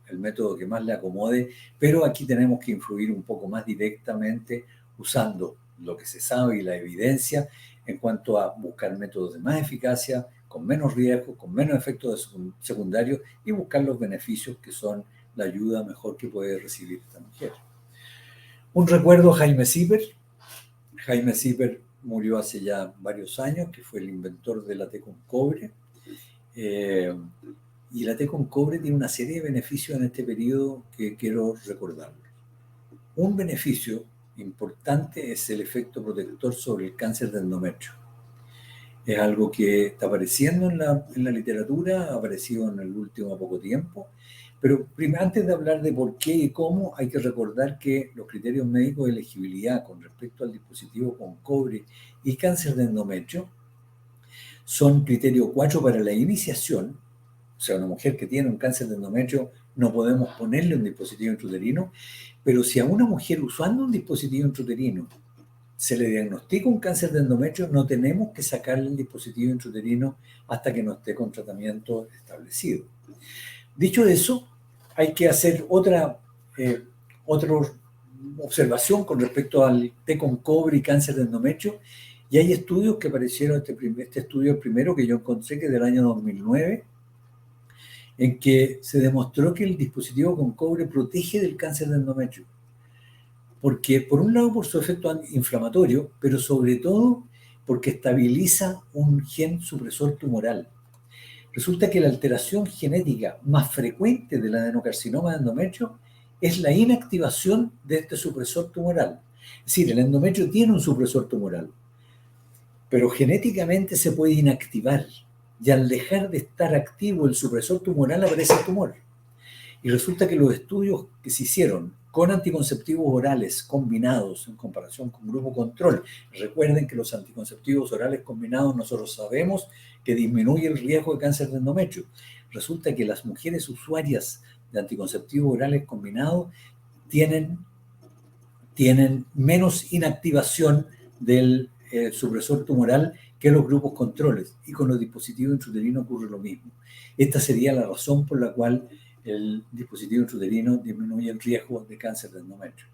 Speaker 2: el método que más le acomode, pero aquí tenemos que influir un poco más directamente usando lo que se sabe y la evidencia en cuanto a buscar métodos de más eficacia, con menos riesgo, con menos efectos secundarios y buscar los beneficios que son la ayuda mejor que puede recibir esta mujer. Un recuerdo a Jaime Sieber. Jaime Sieber murió hace ya varios años, que fue el inventor de la té con cobre. Y la té con cobre tiene una serie de beneficios en este periodo que quiero recordar. Un beneficio importante es el efecto protector sobre el cáncer de endometrio. Es algo que está apareciendo en la literatura, ha aparecido en el último poco tiempo, pero antes de hablar de por qué y cómo, hay que recordar que los criterios médicos de elegibilidad con respecto al dispositivo con cobre y cáncer de endometrio son criterio 4 para la iniciación. O sea, una mujer que tiene un cáncer de endometrio no podemos ponerle un dispositivo intrauterino, pero si a una mujer usando un dispositivo intrauterino se le diagnostica un cáncer de endometrio, no tenemos que sacarle el dispositivo intrauterino hasta que no esté con tratamiento establecido. Dicho eso, hay que hacer otra observación con respecto al té con cobre y cáncer de endometrio, y hay estudios que aparecieron, este estudio el primero que yo encontré, que es del año 2009, en que se demostró que el dispositivo con cobre protege del cáncer de endometrio. Porque, por un lado, por su efecto inflamatorio, pero sobre todo porque estabiliza un gen supresor tumoral. Resulta que la alteración genética más frecuente del adenocarcinoma de endometrio es la inactivación de este supresor tumoral. Es decir, el endometrio tiene un supresor tumoral, pero genéticamente se puede inactivar. Y al dejar de estar activo el supresor tumoral aparece el tumor. Y resulta que los estudios que se hicieron con anticonceptivos orales combinados en comparación con grupo control, recuerden que los anticonceptivos orales combinados nosotros sabemos que disminuye el riesgo de cáncer de endometrio. Resulta que las mujeres usuarias de anticonceptivos orales combinados tienen menos inactivación del supresor tumoral que los grupos controles, y con los dispositivos intrauterinos ocurre lo mismo. Esta sería la razón por la cual el dispositivo intrauterino disminuye el riesgo de cáncer de endometrio.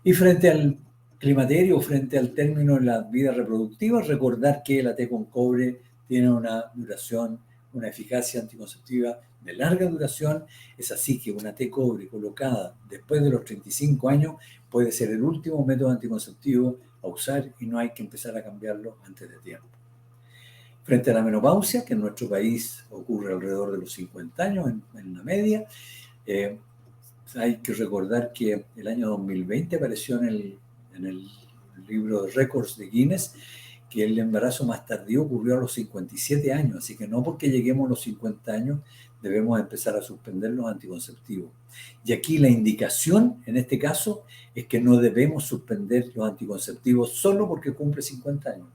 Speaker 2: Y frente al climaterio, frente al término de la vida reproductiva, recordar que la té con cobre tiene una duración, una eficacia anticonceptiva de larga duración. Es así que una té cobre colocada después de los 35 años puede ser el último método anticonceptivo a usar y no hay que empezar a cambiarlo antes de tiempo. Frente a la menopausia, que en nuestro país ocurre alrededor de los 50 años en la media, hay que recordar que el año 2020 apareció en el libro de récords de Guinness que el embarazo más tardío ocurrió a los 57 años, así que no porque lleguemos a los 50 años debemos empezar a suspender los anticonceptivos. Y aquí la indicación, en este caso, es que no debemos suspender los anticonceptivos solo porque cumple 50 años.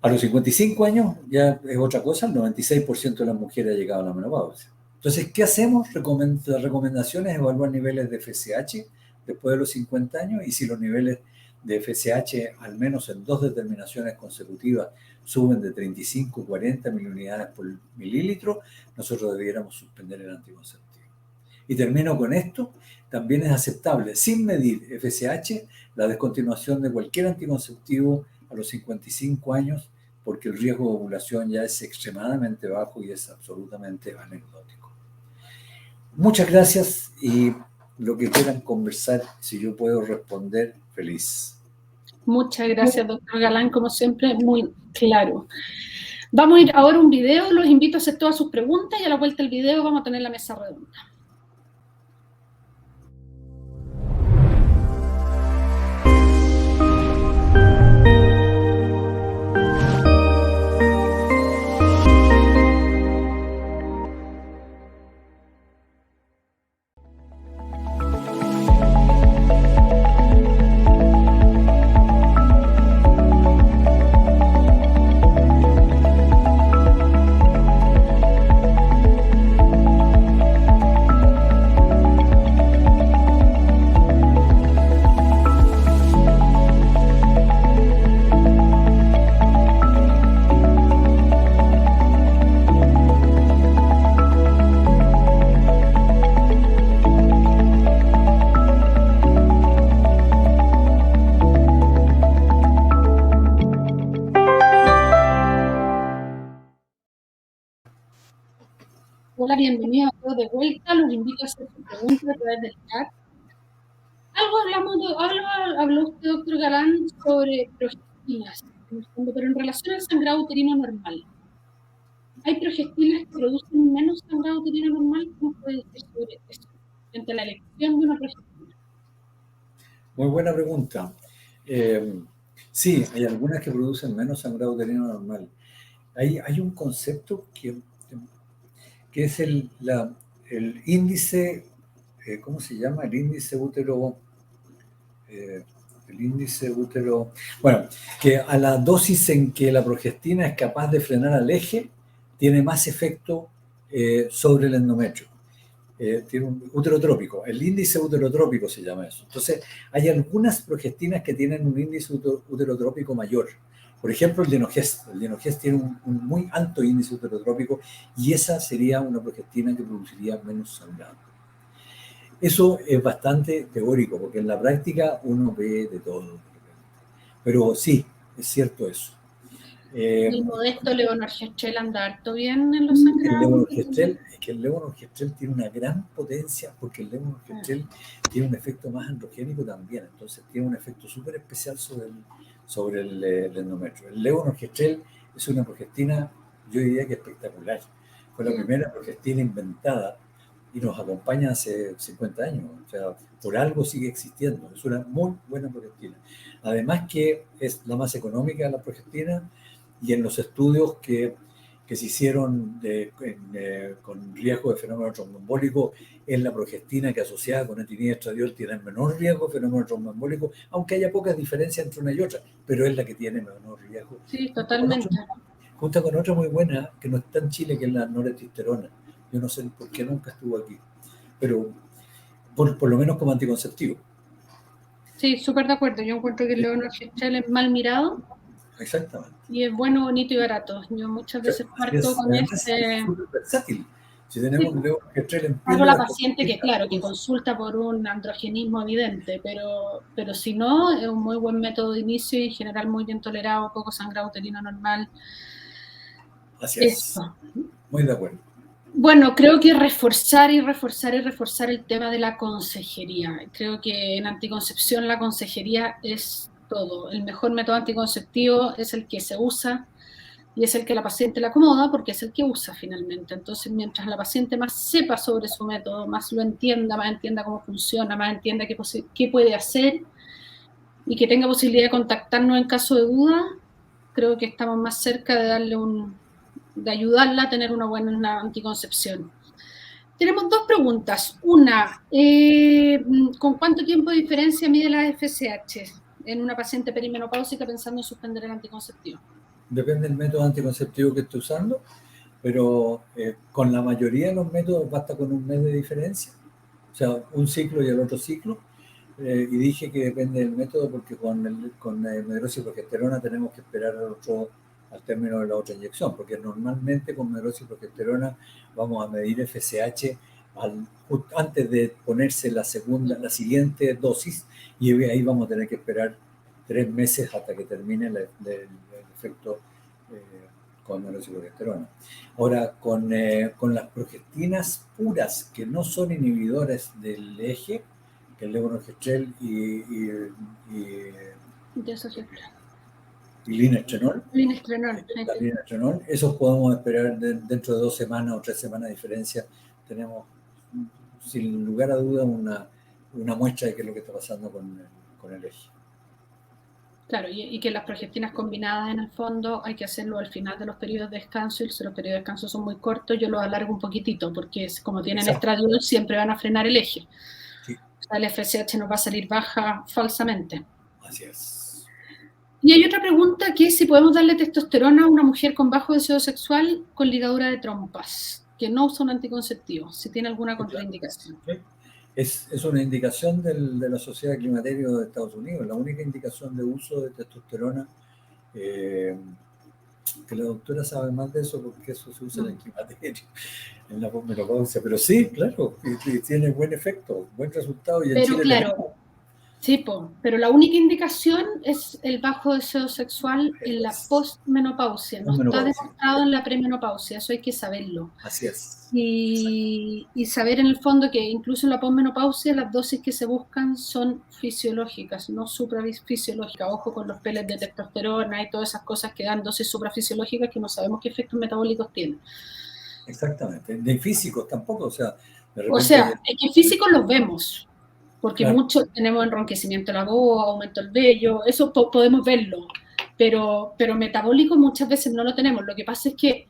Speaker 2: A los 55 años ya es otra cosa, el 96% de las mujeres ha llegado a la menopausia. Entonces, ¿qué hacemos? La recomendación es evaluar niveles de FSH después de los 50 años, y si los niveles de FSH, al menos en 2 determinaciones consecutivas, suben de 35 a 40 miliunidades por mililitro, nosotros debiéramos suspender el anticonceptivo. Y termino con esto. También es aceptable, sin medir FSH, la descontinuación de cualquier anticonceptivo a los 55 años, porque el riesgo de ovulación ya es extremadamente bajo y es absolutamente anecdótico. Muchas gracias, y lo que quieran conversar, si yo puedo responder, feliz.
Speaker 1: Muchas gracias, doctor Galán, como siempre, muy claro. Vamos a ir ahora a un video, los invito a hacer todas sus preguntas y a la vuelta del video vamos a tener la mesa redonda. Hola, bienvenidos a todos de vuelta. Los invito a hacer sus preguntas a través del chat. Habló usted, doctor Galán, sobre progestinas, pero en relación al sangrado uterino normal. ¿Hay progestinas que producen menos sangrado uterino normal? ¿Cómo puede decir sobre eso? Frente a la elección de una progestina.
Speaker 2: Muy buena pregunta. Sí, hay algunas que producen menos sangrado uterino normal. Hay un concepto que es el índice, ¿cómo se llama? El índice útero, bueno, que a la dosis en que la progestina es capaz de frenar al eje, tiene más efecto sobre el endometrio. Tiene un uterotrópico, el índice uterotrópico se llama eso. Entonces, hay algunas progestinas que tienen un índice uterotrópico mayor. Por ejemplo, el Dinogest. El Dinogest tiene un muy alto índice uterotrópico y esa sería una progestina que produciría menos sangrado. Eso es bastante teórico, porque en la práctica uno ve de todo. Pero sí, es cierto eso.
Speaker 1: ¿El modesto levonorgestrel anda harto bien en los sangrados?
Speaker 2: El levonorgestrel tiene una gran potencia, porque el levonorgestrel tiene un efecto más androgénico también, entonces tiene un efecto súper especial sobre el endometrio. El levonorgestrel es una progestina, yo diría que espectacular. Fue la primera progestina inventada y nos acompaña hace 50 años, o sea, por algo sigue existiendo. Es una muy buena progestina. Además que es la más económica de la progestina, y en los estudios que se hicieron con riesgo de fenómeno tromboembólico, es la progestina que asociada con etinida y estradiol tiene menor riesgo de fenómeno tromboembólico, aunque haya pocas diferencias entre una y otra, pero es la que tiene menor riesgo.
Speaker 1: Sí, totalmente.
Speaker 2: Junto con otra muy buena, que no está en Chile, que es la noretristerona. Yo no sé por qué nunca estuvo aquí, pero por lo menos como anticonceptivo.
Speaker 1: Sí, súper de acuerdo. Yo encuentro que el levonorgestrel es mal mirado.
Speaker 2: Exactamente.
Speaker 1: Y es bueno, bonito y barato. Yo muchas veces parto con este...
Speaker 2: Es súper versátil. Si tenemos un levonorgestrel en
Speaker 1: piel... la paciente que, claro, que consulta por un androgenismo evidente, pero si no, es un muy buen método de inicio y en general muy bien tolerado, poco sangrado uterino normal.
Speaker 2: Así es. Muy de acuerdo.
Speaker 1: Bueno, creo que reforzar el tema de la consejería. Creo que en anticoncepción la consejería es todo. El mejor método anticonceptivo es el que se usa y es el que la paciente le acomoda porque es el que usa finalmente. Entonces, mientras la paciente más sepa sobre su método, más lo entienda, más entienda cómo funciona, más entienda qué puede hacer y que tenga posibilidad de contactarnos en caso de duda, creo que estamos más cerca de darle de ayudarla a tener una buena anticoncepción. Tenemos dos preguntas. Una, ¿con cuánto tiempo de diferencia mide la FSH en una paciente perimenopáusica pensando en suspender el anticonceptivo?
Speaker 2: Depende del método anticonceptivo que esté usando, pero con la mayoría de los métodos basta con un mes de diferencia, o sea, un ciclo y el otro ciclo. Y dije que depende del método porque con medrosis y progesterona tenemos que esperar al término de la otra inyección, porque normalmente con medrosis y progesterona vamos a medir FSH antes de ponerse la siguiente dosis, y ahí vamos a tener que esperar 3 meses hasta que termine el efecto con medrosis y progesterona. Ahora, con las progestinas puras que no son inhibidores del eje, el levonorgestrel y
Speaker 1: Desogestrel.
Speaker 2: y linestrenol.
Speaker 1: Linestrenol.
Speaker 2: Linestrenol. Esos podemos esperar dentro de 2 semanas o 3 semanas de diferencia. Tenemos, sin lugar a dudas, una muestra de qué es lo que está pasando con el eje.
Speaker 1: Claro, y que las progestinas combinadas en el fondo hay que hacerlo al final de los periodos de descanso, y si los periodos de descanso son muy cortos, yo los alargo un poquitito, porque como tienen estradiol siempre van a frenar el eje.
Speaker 2: Sí.
Speaker 1: O sea, el FSH nos va a salir baja falsamente.
Speaker 2: Así es.
Speaker 1: Y hay otra pregunta que es si podemos darle testosterona a una mujer con bajo deseo sexual con ligadura de trompas, que no usa un anticonceptivo, si tiene alguna contraindicación.
Speaker 2: Sí. Es una indicación de la Sociedad de Climaterio de Estados Unidos, la única indicación de uso de testosterona, que la doctora sabe más de eso porque eso se usa en el climaterio, en la posmenopausia, pero sí, claro, y tiene buen efecto, buen resultado. Y en
Speaker 1: pero
Speaker 2: Chile
Speaker 1: claro, sí, pero la única indicación es el bajo deseo sexual en la postmenopausia, no está demostrado en la premenopausia, eso hay que saberlo.
Speaker 2: Así es.
Speaker 1: Y saber en el fondo que incluso en la posmenopausia las dosis que se buscan son fisiológicas, no suprafisiológicas. Ojo con los pellets de testosterona y todas esas cosas que dan dosis suprafisiológicas que no sabemos qué efectos metabólicos tienen.
Speaker 2: Exactamente, de físicos tampoco, o sea, de repente...
Speaker 1: O sea, es que físicos los vemos, porque
Speaker 2: claro,
Speaker 1: muchos tenemos enronquecimiento de la voz, aumento del vello, eso podemos verlo, pero metabólico muchas veces no lo tenemos. Lo que pasa es que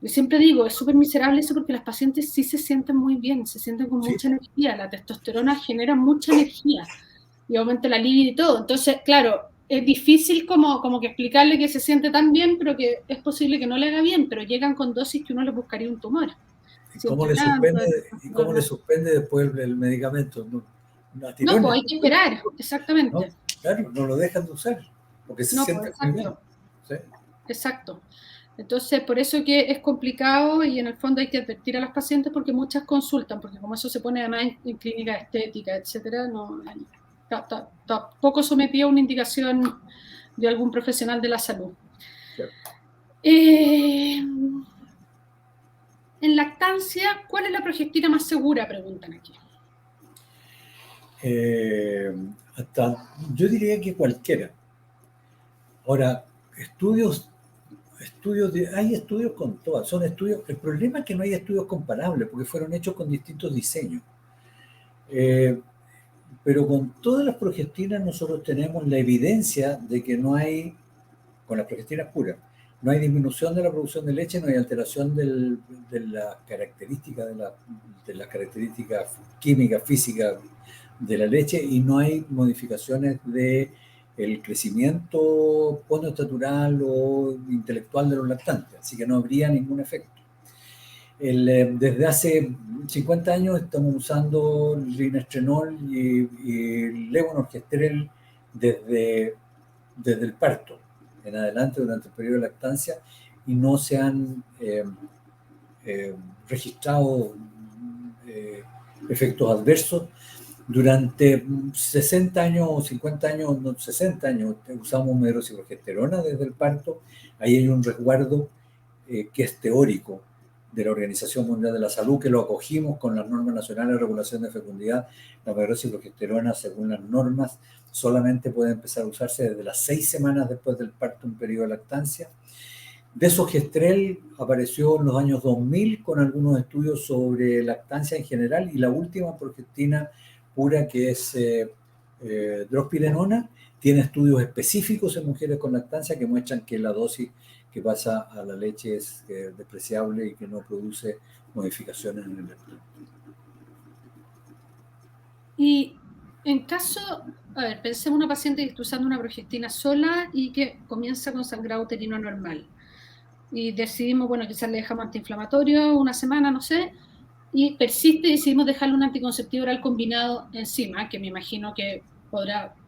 Speaker 1: yo siempre digo, es súper miserable eso porque las pacientes sí se sienten muy bien, se sienten con mucha energía, la testosterona genera mucha energía y aumenta la libido y todo. Entonces, claro, es difícil como que explicarle que se siente tan bien, pero que es posible que no le haga bien, pero llegan con dosis que uno les buscaría un tumor.
Speaker 2: ¿Y cómo le suspende después el medicamento?
Speaker 1: No, pues hay que esperar, exactamente.
Speaker 2: No, claro, no lo dejan de usar, porque se siente muy bien. ¿Sí?
Speaker 1: Exacto. Entonces, por eso que es complicado y en el fondo hay que advertir a las pacientes porque muchas consultan, porque como eso se pone además en clínica estética, etcétera, no, está poco sometido a una indicación de algún profesional de la salud.
Speaker 2: Claro.
Speaker 1: En lactancia, ¿cuál es la progestina más segura? Preguntan aquí.
Speaker 2: Yo diría que cualquiera. Ahora, hay estudios con todas, son estudios, el problema es que no hay estudios comparables porque fueron hechos con distintos diseños. Pero con todas las progestinas nosotros tenemos la evidencia de que no hay, con las progestinas puras, no hay disminución de la producción de leche, no hay alteración de las características químicas, físicas de la leche, y no hay modificaciones de el crecimiento postnatatural o intelectual de los lactantes, así que no habría ningún efecto. Desde hace 50 años estamos usando linestrenol y levonorgestrel desde el parto en adelante durante el periodo de lactancia, y no se han registrado efectos adversos. Durante 60 años o 50 años, no, 60 años, usamos medroxyprogesterona desde el parto. Ahí hay un resguardo que es teórico de la Organización Mundial de la Salud, que lo acogimos con las normas nacionales de regulación de fecundidad. La medroxyprogesterona, según las normas, solamente puede empezar a usarse desde las 6 semanas después del parto, un periodo de lactancia. Desogestrel apareció en los años 2000 con algunos estudios sobre lactancia en general, y la última progestina pura, que es drospirenona, tiene estudios específicos en mujeres con lactancia que muestran que la dosis que pasa a la leche es despreciable y que no produce modificaciones en el lactato.
Speaker 1: Y en caso, a ver, pensemos una paciente que está usando una progestina sola y que comienza con sangrado uterino normal. Y decidimos, bueno, quizás le dejamos antiinflamatorio una semana, no sé, y persiste y decidimos dejarle un anticonceptivo oral combinado encima, que me imagino que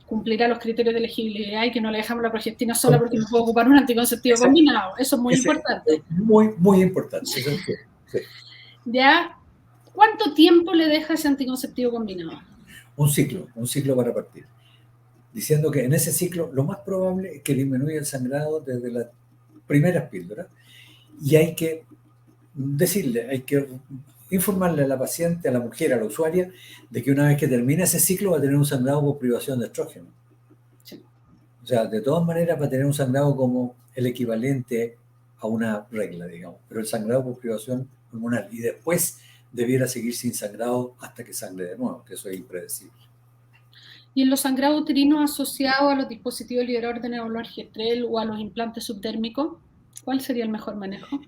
Speaker 1: cumplirá los criterios de elegibilidad, y que no le dejamos la progestina sola porque no puedo ocupar un anticonceptivo combinado. Eso es muy importante.
Speaker 2: Muy, muy importante. Sí.
Speaker 1: ¿Ya? ¿Cuánto tiempo le deja ese anticonceptivo combinado?
Speaker 2: Un ciclo para partir. Diciendo que en ese ciclo lo más probable es que disminuya el sangrado desde las primeras píldoras, y hay que informarle a la paciente, a la mujer, a la usuaria, de que una vez que termine ese ciclo va a tener un sangrado por privación de estrógeno.
Speaker 1: Sí.
Speaker 2: O sea, de todas maneras va a tener un sangrado como el equivalente a una regla, digamos, pero el sangrado por privación hormonal. Y después debiera seguir sin sangrado hasta que sangre de nuevo, que eso es impredecible.
Speaker 1: Y en los sangrados uterinos asociados a los dispositivos liberadores de neuronorgestrel o a los implantes subdérmicos, ¿cuál sería el mejor manejo?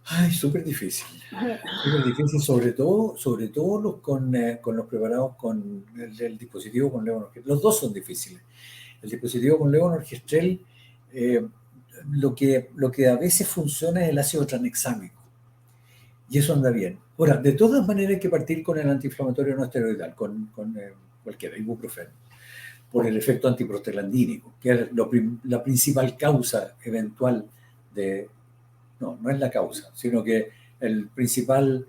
Speaker 2: Ay, súper difícil. Súper difícil, sobre todo con los preparados con el dispositivo con levonorgestrel. Los dos son difíciles. El dispositivo con levonorgestrel, eh, lo que a veces funciona es el ácido tranexámico. Y eso anda bien. Ahora, de todas maneras hay que partir con el antiinflamatorio no esteroidal, con cualquiera, ibuprofeno, por el efecto antiprostaglandínico, que es la principal causa eventual de... No, no es la causa, sino que el principal,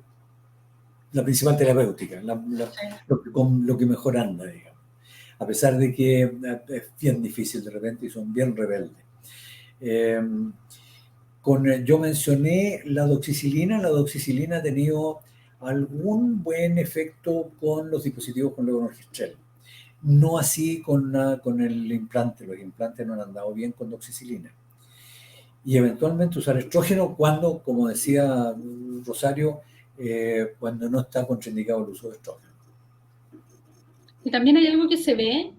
Speaker 2: la principal terapéutica, lo que mejor anda, digamos. A pesar de que es bien difícil de repente y son bien rebeldes. Eh, yo mencioné la doxicilina ha tenido algún buen efecto con los dispositivos con levonorgestrel. No así con el implante, los implantes no han andado bien con doxicilina. Y eventualmente usar estrógeno cuando, como decía Rosario, cuando no está contraindicado el uso de estrógeno.
Speaker 1: Y también hay algo que se ve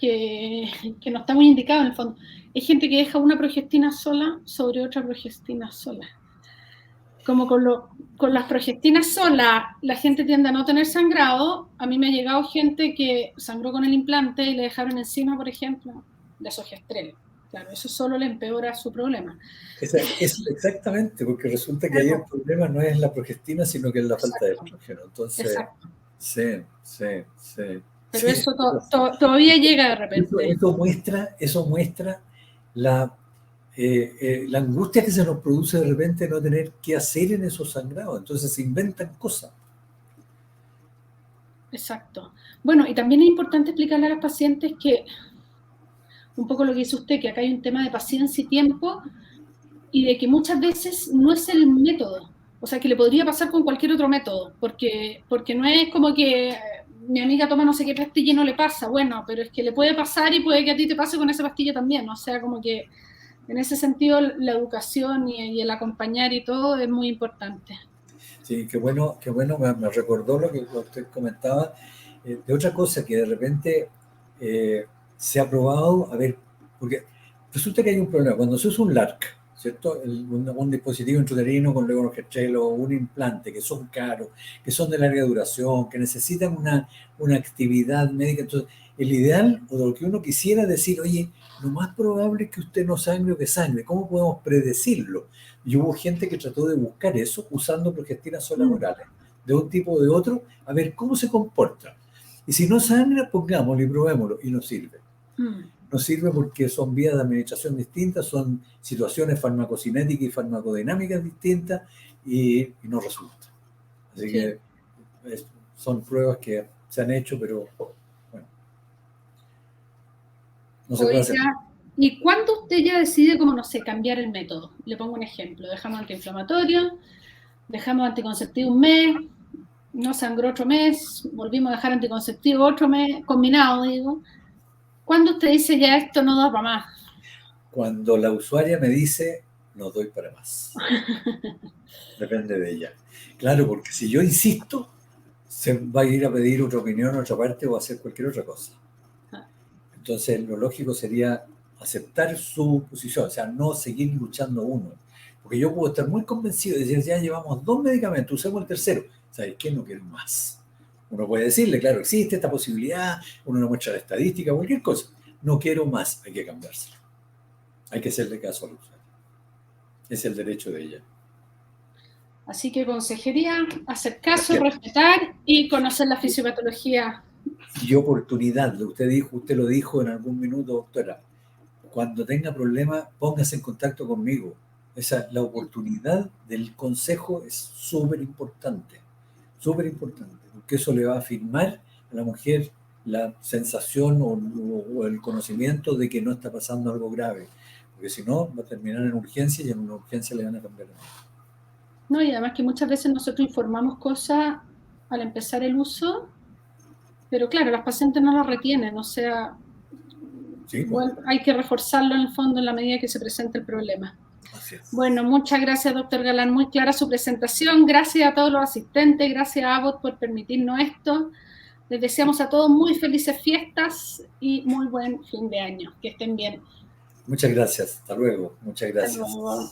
Speaker 1: que no está muy indicado en el fondo. Hay gente que deja una progestina sola sobre otra progestina sola. Como con las progestinas solas, la gente tiende a no tener sangrado. A mí me ha llegado gente que sangró con el implante y le dejaron encima, por ejemplo, de sogestrel. Claro, eso solo le empeora su problema.
Speaker 2: Es exactamente, porque resulta que ahí el problema no es la progestina, sino que es la falta de estrógeno. Entonces,
Speaker 1: exacto.
Speaker 2: Sí.
Speaker 1: Pero
Speaker 2: Sí.
Speaker 1: eso todavía llega de repente.
Speaker 2: Eso muestra la, la angustia que se nos produce de repente no tener qué hacer en esos sangrados. Entonces se inventan cosas.
Speaker 1: Exacto. Bueno, y también es importante explicarle a los pacientes que, un poco lo que dice usted, que acá hay un tema de paciencia y tiempo, y de que muchas veces no es el método. O sea, que le podría pasar con cualquier otro método, porque no es como que mi amiga toma no sé qué pastilla y no le pasa. Bueno, pero es que le puede pasar y puede que a ti te pase con esa pastilla también. O sea, como que en ese sentido la educación y el acompañar y todo es muy importante.
Speaker 2: Sí, qué bueno, me recordó lo que usted comentaba, de otra cosa que de repente se ha probado, a ver, porque resulta que hay un problema, cuando se usa un LARC, ¿cierto? Un dispositivo intrauterino con levonorgestrel o un implante, que son caros, que son de larga duración, que necesitan una actividad médica, entonces el ideal, o lo que uno quisiera decir, oye, lo más probable es que usted no sangre o que sangre, ¿cómo podemos predecirlo? Y hubo gente que trató de buscar eso usando progestinas solas orales, de un tipo o de otro, a ver cómo se comporta. Y si no sangra, pongámoslo y probémoslo, y no sirve. No sirve porque son vías de administración distintas, son situaciones farmacocinéticas y farmacodinámicas distintas y no resulta. Así que son pruebas que se han hecho, pero bueno, no se puede hacer.
Speaker 1: ¿Y cuándo usted ya decide, como no sé, cambiar el método? Le pongo un ejemplo. Dejamos antiinflamatorio, dejamos anticonceptivo un mes, no sangró otro mes, volvimos a dejar anticonceptivo otro mes, combinado, digo. ¿Cuándo usted dice ya esto no da para más?
Speaker 2: Cuando la usuaria me dice, no doy para más. Depende de ella. Claro, porque si yo insisto, se va a ir a pedir otra opinión a otra parte o a hacer cualquier otra cosa. Entonces, lo lógico sería aceptar su posición, o sea, no seguir luchando uno. Porque yo puedo estar muy convencido de decir, ya llevamos 2 medicamentos, usemos el tercero. ¿Sabes qué? No quiero más. Uno puede decirle, claro, existe esta posibilidad, uno no muestra la estadística, cualquier cosa. No quiero más, hay que cambiárselo. Hay que hacerle caso al usuario. Es el derecho de ella.
Speaker 1: Así que consejería, hacer caso, respetar y conocer la fisiopatología.
Speaker 2: Y oportunidad, usted lo dijo en algún minuto, doctora. Cuando tenga problemas, póngase en contacto conmigo. La oportunidad del consejo es súper importante, porque eso le va a afirmar a la mujer la sensación o el conocimiento de que no está pasando algo grave, porque si no, va a terminar en urgencia y en una urgencia le van a cambiar.
Speaker 1: No, y además que muchas veces nosotros informamos cosas al empezar el uso, pero claro, las pacientes no las retienen, o sea,
Speaker 2: Sí,
Speaker 1: hay que reforzarlo en el fondo en la medida que se presenta el problema.
Speaker 2: así es.
Speaker 1: Bueno, muchas gracias, doctor Galán. Muy clara su presentación. Gracias a todos los asistentes. Gracias a Abbott por permitirnos esto. Les deseamos a todos muy felices fiestas y muy buen fin de año. Que estén bien.
Speaker 2: Muchas gracias. Hasta luego. Muchas
Speaker 1: Hasta
Speaker 2: gracias.
Speaker 1: luego.